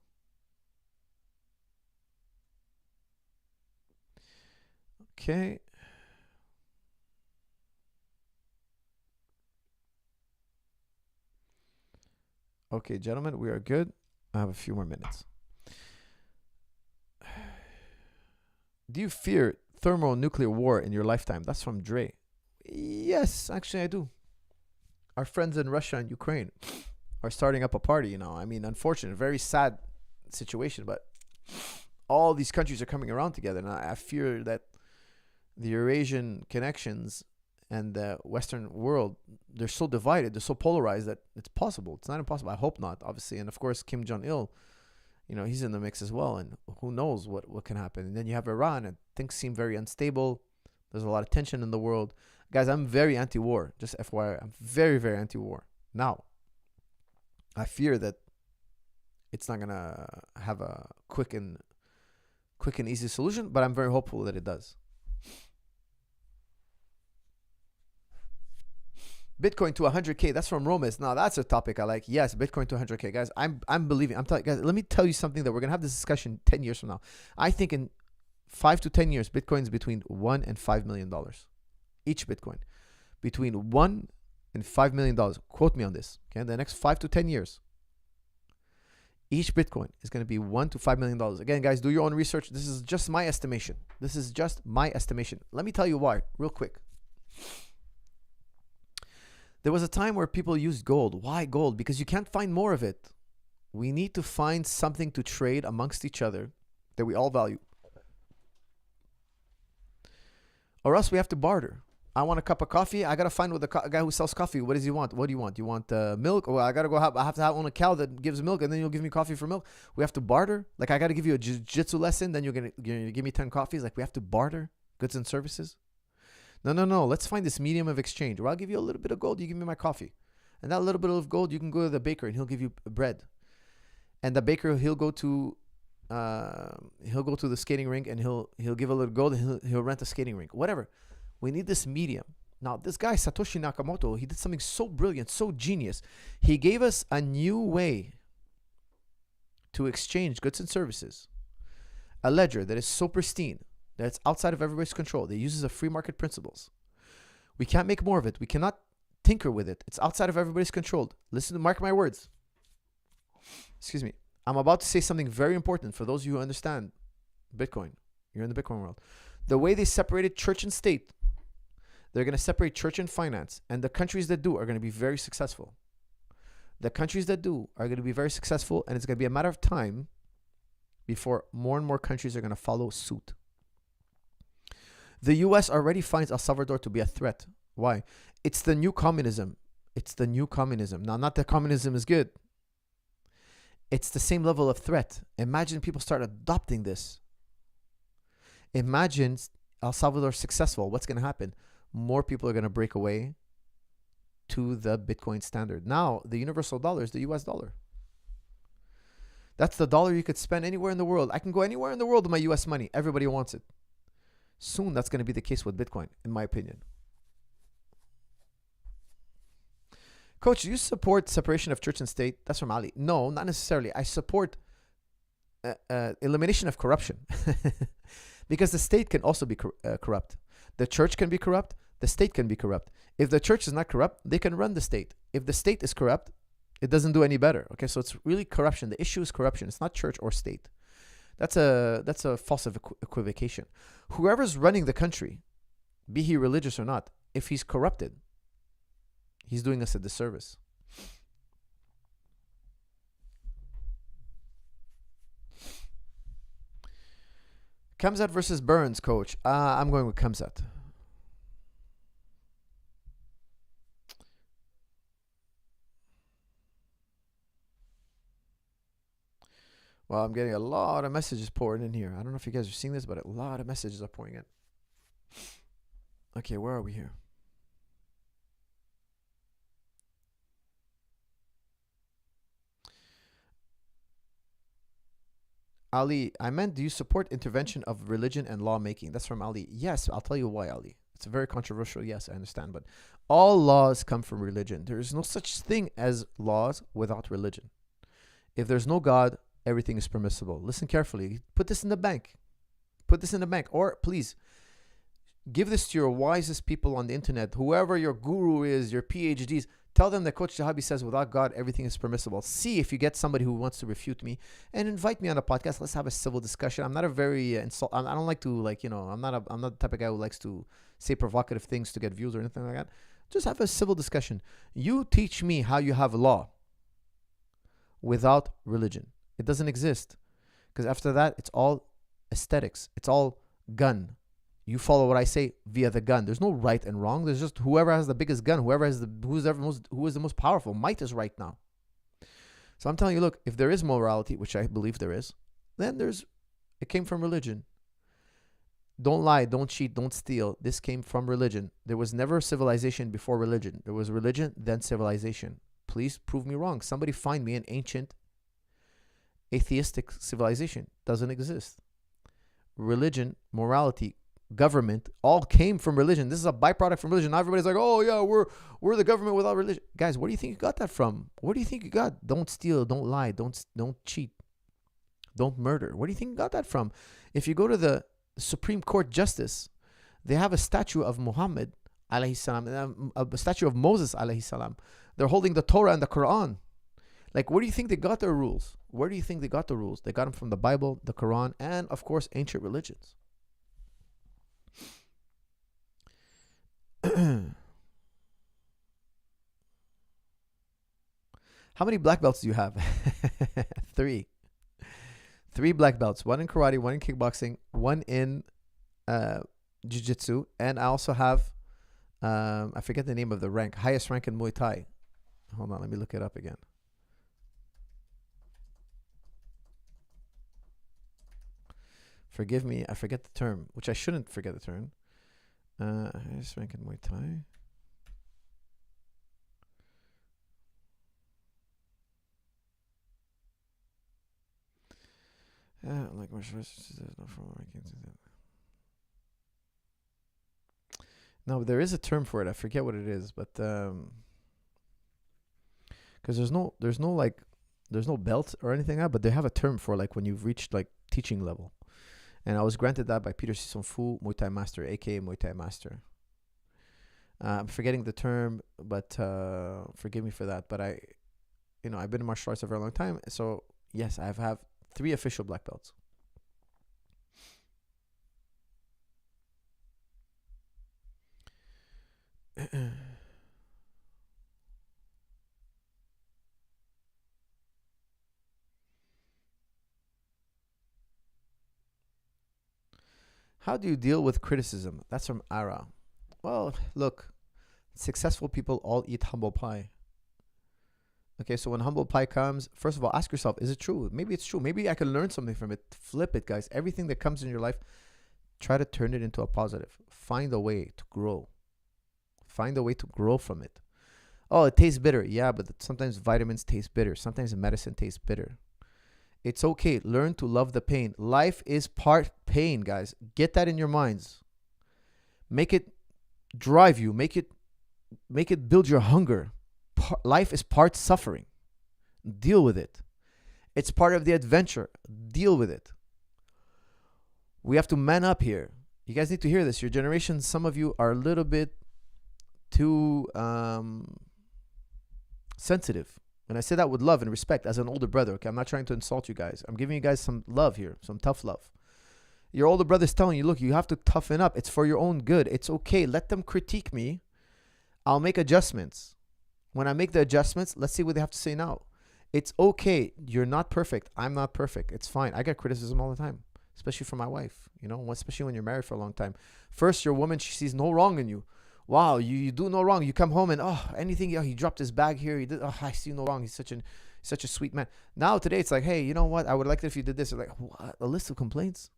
Okay. Okay, gentlemen, we are good. I have a few more minutes. Do you fear thermonuclear war in your lifetime? That's from Dre. Yes, actually I do. Our friends in Russia and Ukraine are starting up a party, I mean, unfortunate, very sad situation, but all these countries are coming around together, and I fear that the Eurasian connections and the Western world, they're so divided, they're so polarized that it's possible. It's not impossible. I hope not, obviously. And of course, Kim Jong-il, he's in the mix as well. And who knows what can happen. And then you have Iran, and things seem very unstable. There's a lot of tension in the world. Guys, I'm very anti-war. Just FYI, I'm very, very anti-war. Now, I fear that it's not going to have a quick and easy solution, but I'm very hopeful that it does. Bitcoin to 100K. That's from Romas. Now that's a topic I like. Yes, Bitcoin to 100K, guys. I'm believing. I'm telling guys. Let me tell you something that we're gonna have this discussion 10 years from now. I think in 5 to 10 years, Bitcoin's between $1 and $5 million. Each Bitcoin between $1 and $5 million. Quote me on this. Okay, in the next 5 to 10 years, each Bitcoin is going to be $1 to $5 million. Again, guys, do your own research. This is just my estimation. This is just my estimation. Let me tell you why, real quick. There was a time where people used gold. Why gold? Because you can't find more of it. We need to find something to trade amongst each other that we all value. Or else we have to barter. I want a cup of coffee. I got to find with the guy who sells coffee. What does he want? What do you want? You want milk? Well, I got to go I have to own a cow that gives milk, and then you'll give me coffee for milk. We have to barter. Like, I got to give you a jiu-jitsu lesson, then you're going to give me 10 coffees. Like, we have to barter goods and services. No. Let's find this medium of exchange where I'll give you a little bit of gold. You give me my coffee. And that little bit of gold, you can go to the baker and he'll give you bread. And the baker, he'll go to the skating rink and he'll give a little gold and he'll rent a skating rink. Whatever. We need this medium. Now, this guy, Satoshi Nakamoto, he did something so brilliant, so genius. He gave us a new way to exchange goods and services. A ledger that is so pristine, that it's outside of everybody's control, that uses a free market principles. We can't make more of it. We cannot tinker with it. It's outside of everybody's control. Listen to, mark my words. Excuse me. I'm about to say something very important for those of you who understand Bitcoin. You're in the Bitcoin world. The way they separated church and state, they're going to separate church and finance. And the countries that do are going to be very successful. The countries that do are going to be very successful, and it's going to be a matter of time before more and more countries are going to follow suit. The US already finds El Salvador to be a threat. Why? It's the new communism. It's the new communism. Now, not that communism is good. It's the same level of threat. Imagine people start adopting this. Imagine El Salvador successful. What's going to happen? More people are going to break away to the Bitcoin standard. Now, the universal dollar is the US dollar. That's the dollar you could spend anywhere in the world. I can go anywhere in the world with my US money. Everybody wants it. Soon, that's going to be the case with Bitcoin, in my opinion. Coach, do you support separation of church and state? That's from Ali. No, not necessarily. I support elimination of corruption. Because the state can also be corrupt. The church can be corrupt. The state can be corrupt. If the church is not corrupt, they can run the state. If the state is corrupt, it doesn't do any better. Okay, so it's really corruption. The issue is corruption. It's not church or state. That's a false equivocation. Whoever's running the country, be he religious or not, if he's corrupted, he's doing us a disservice. Khamzat versus Burns, coach. I'm going with Khamzat. Well, I'm getting a lot of messages pouring in here. I don't know if you guys are seeing this, but a lot of messages are pouring in. Okay, where are we here? Ali, I meant, do you support intervention of religion and lawmaking? That's from Ali. Yes, I'll tell you why, Ali. It's very controversial. Yes, I understand. But all laws come from religion. There is no such thing as laws without religion. If there's no God, everything is permissible. Listen carefully. Put this in the bank. Put this in the bank. Or please, give this to your wisest people on the internet. Whoever your guru is, your PhDs. Tell them that Coach Zahabi says without God, everything is permissible. See if you get somebody who wants to refute me and invite me on a podcast. Let's have a civil discussion. I'm not a very I don't like to I'm not the type of guy who likes to say provocative things to get views or anything like that. Just have a civil discussion. You teach me how you have law without religion. It doesn't exist. Because after that, it's all aesthetics. It's all gun. You follow what I say via the gun. There's no right and wrong. There's just whoever has the biggest gun, who is the most powerful. Might is right now. So I'm telling you, look, if there is morality, which I believe there is, then it came from religion. Don't lie, don't cheat, don't steal. This came from religion. There was never civilization before religion. There was religion, then civilization. Please prove me wrong. Somebody find me an ancient atheistic civilization. Doesn't exist. Religion, morality government all came from religion. This is a byproduct from religion. Now everybody's like, oh yeah, we're the government without religion. Guys, where do you think you got that from? Where do you think you got? Don't steal, don't lie, don't cheat, don't murder. Where do you think you got that from? If you go to the Supreme Court Justice, they have a statue of Muhammad alayhi salam, a statue of Moses alayhi salam. They're holding the Torah and the Quran. Like, where do you think they got their rules? Where do you think they got the rules? They got them from the Bible, the Quran, and of course ancient religions. How many black belts do you have? 3 black belts. 1 in karate, 1 in kickboxing, 1 in jiu-jitsu, and I also have I forget the name of the rank, highest rank in Muay Thai. Hold on, let me look it up again. Forgive me, I forget the term, which I shouldn't forget the term. Highest rank in Muay Thai. Like martial arts, there's no formal rankings. No, there is a term for it. I forget what it is, but because there's no belt or anything like that, but they have a term for like when you've reached like teaching level. And I was granted that by Peter Sison Fu, Muay Thai Master, aka Muay Thai Master. I'm forgetting the term, but forgive me for that. But I've been in martial arts for a very long time, so yes, I have 3 official black belts. How do you deal with criticism? That's from Ara. Well, look, successful people all eat humble pie. Okay, so when humble pie comes, first of all, ask yourself, is it true? Maybe it's true. Maybe I can learn something from it. Flip it, guys. Everything that comes in your life, try to turn it into a positive. Find a way to grow. Find a way to grow from it. Oh, it tastes bitter. Yeah, but sometimes vitamins taste bitter. Sometimes medicine tastes bitter. It's okay. Learn to love the pain. Life is part pain, guys. Get that in your minds. Make it drive you. Make it build your hunger. Life is part suffering. Deal with it. It's part of the adventure. Deal with it. We have to man up here. You guys need to hear this. Your generation, some of you are a little bit too sensitive. And I say that with love and respect as an older brother. Okay, I'm not trying to insult you guys. I'm giving you guys some love here, some tough love. Your older brother's telling you, look, you have to toughen up. It's for your own good. It's okay. Let them critique me. I'll make adjustments. When I make the adjustments, let's see what they have to say now. It's okay. You're not perfect. I'm not perfect. It's fine. I get criticism all the time, especially from my wife, especially when you're married for a long time. First, your woman, she sees no wrong in you. Wow, you do no wrong. You come home and, anything, he dropped his bag here. He did, I see no wrong. He's such a sweet man. Now, today, it's like, hey, you know what? I would like it if you did this. They're like, what? A list of complaints?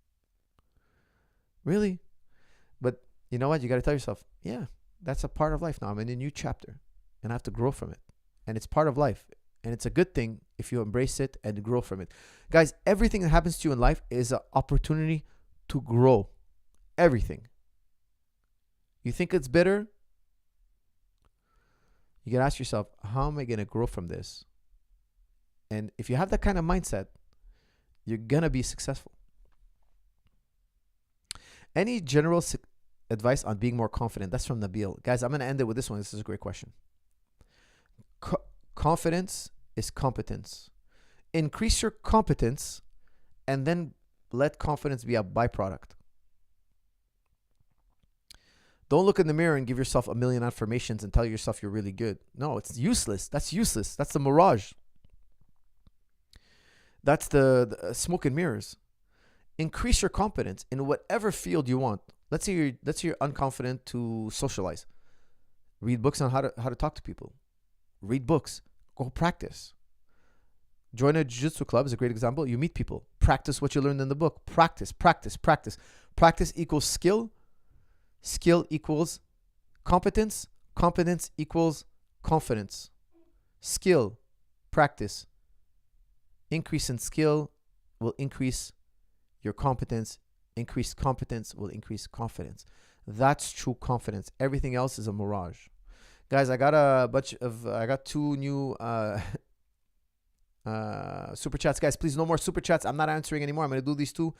Really? But you know what? You got to tell yourself, yeah, that's a part of life now. I'm in a new chapter and I have to grow from it. And it's part of life. And it's a good thing if you embrace it and grow from it. Guys, everything that happens to you in life is an opportunity to grow. Everything. You think it's bitter? You can ask yourself, how am I going to grow from this? And if you have that kind of mindset, you're going to be successful. Any general advice on being more confident? That's from Nabil. Guys, I'm going to end it with this one. This is a great question. Confidence is competence. Increase your competence and then let confidence be a byproduct. Don't look in the mirror and give yourself a million affirmations and tell yourself you're really good. No, it's useless. That's useless. That's the mirage. That's the smoke and mirrors. Increase your competence in whatever field you want. Let's say you're unconfident to socialize. Read books on how to talk to people. Read books. Go practice. Join a jiu-jitsu club is a great example. You meet people. Practice what you learned in the book. Practice, practice, practice. Practice equals skill. Skill equals competence. Competence equals confidence. Skill, practice. Increase in skill will increase your competence Increased competence will increase confidence. That's true confidence. Everything else is a mirage. Guys, I got two new super chats. Guys, please, no more super chats. I'm not answering anymore. I'm going to do these two.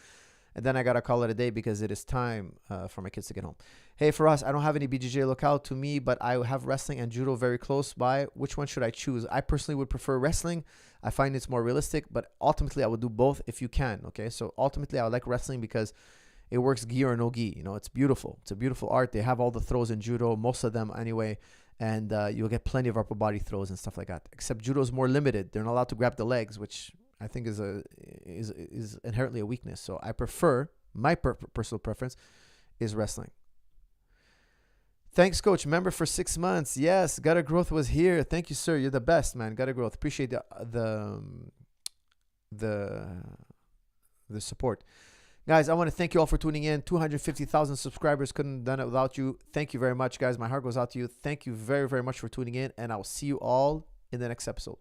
And then I got to call it a day because it is time for my kids to get home. Hey, for us, I don't have any BJJ locale to me, but I have wrestling and judo very close by. Which one should I choose? I personally would prefer wrestling. I find it's more realistic, but ultimately I would do both if you can. Okay, so ultimately I would like wrestling because it works gi or no gi. You know, it's beautiful. It's a beautiful art. They have all the throws in judo, most of them anyway. And you'll get plenty of upper body throws and stuff like that. Except judo is more limited. They're not allowed to grab the legs, which I think is inherently a weakness. So I prefer, my personal preference is wrestling. Thanks, Coach. Member for 6 months. Yes, Gutter Growth was here. Thank you, sir. You're the best, man. Gutter Growth. Appreciate the support. Guys, I want to thank you all for tuning in. 250,000 subscribers. Couldn't have done it without you. Thank you very much, guys. My heart goes out to you. Thank you very, very much for tuning in. And I'll see you all in the next episode.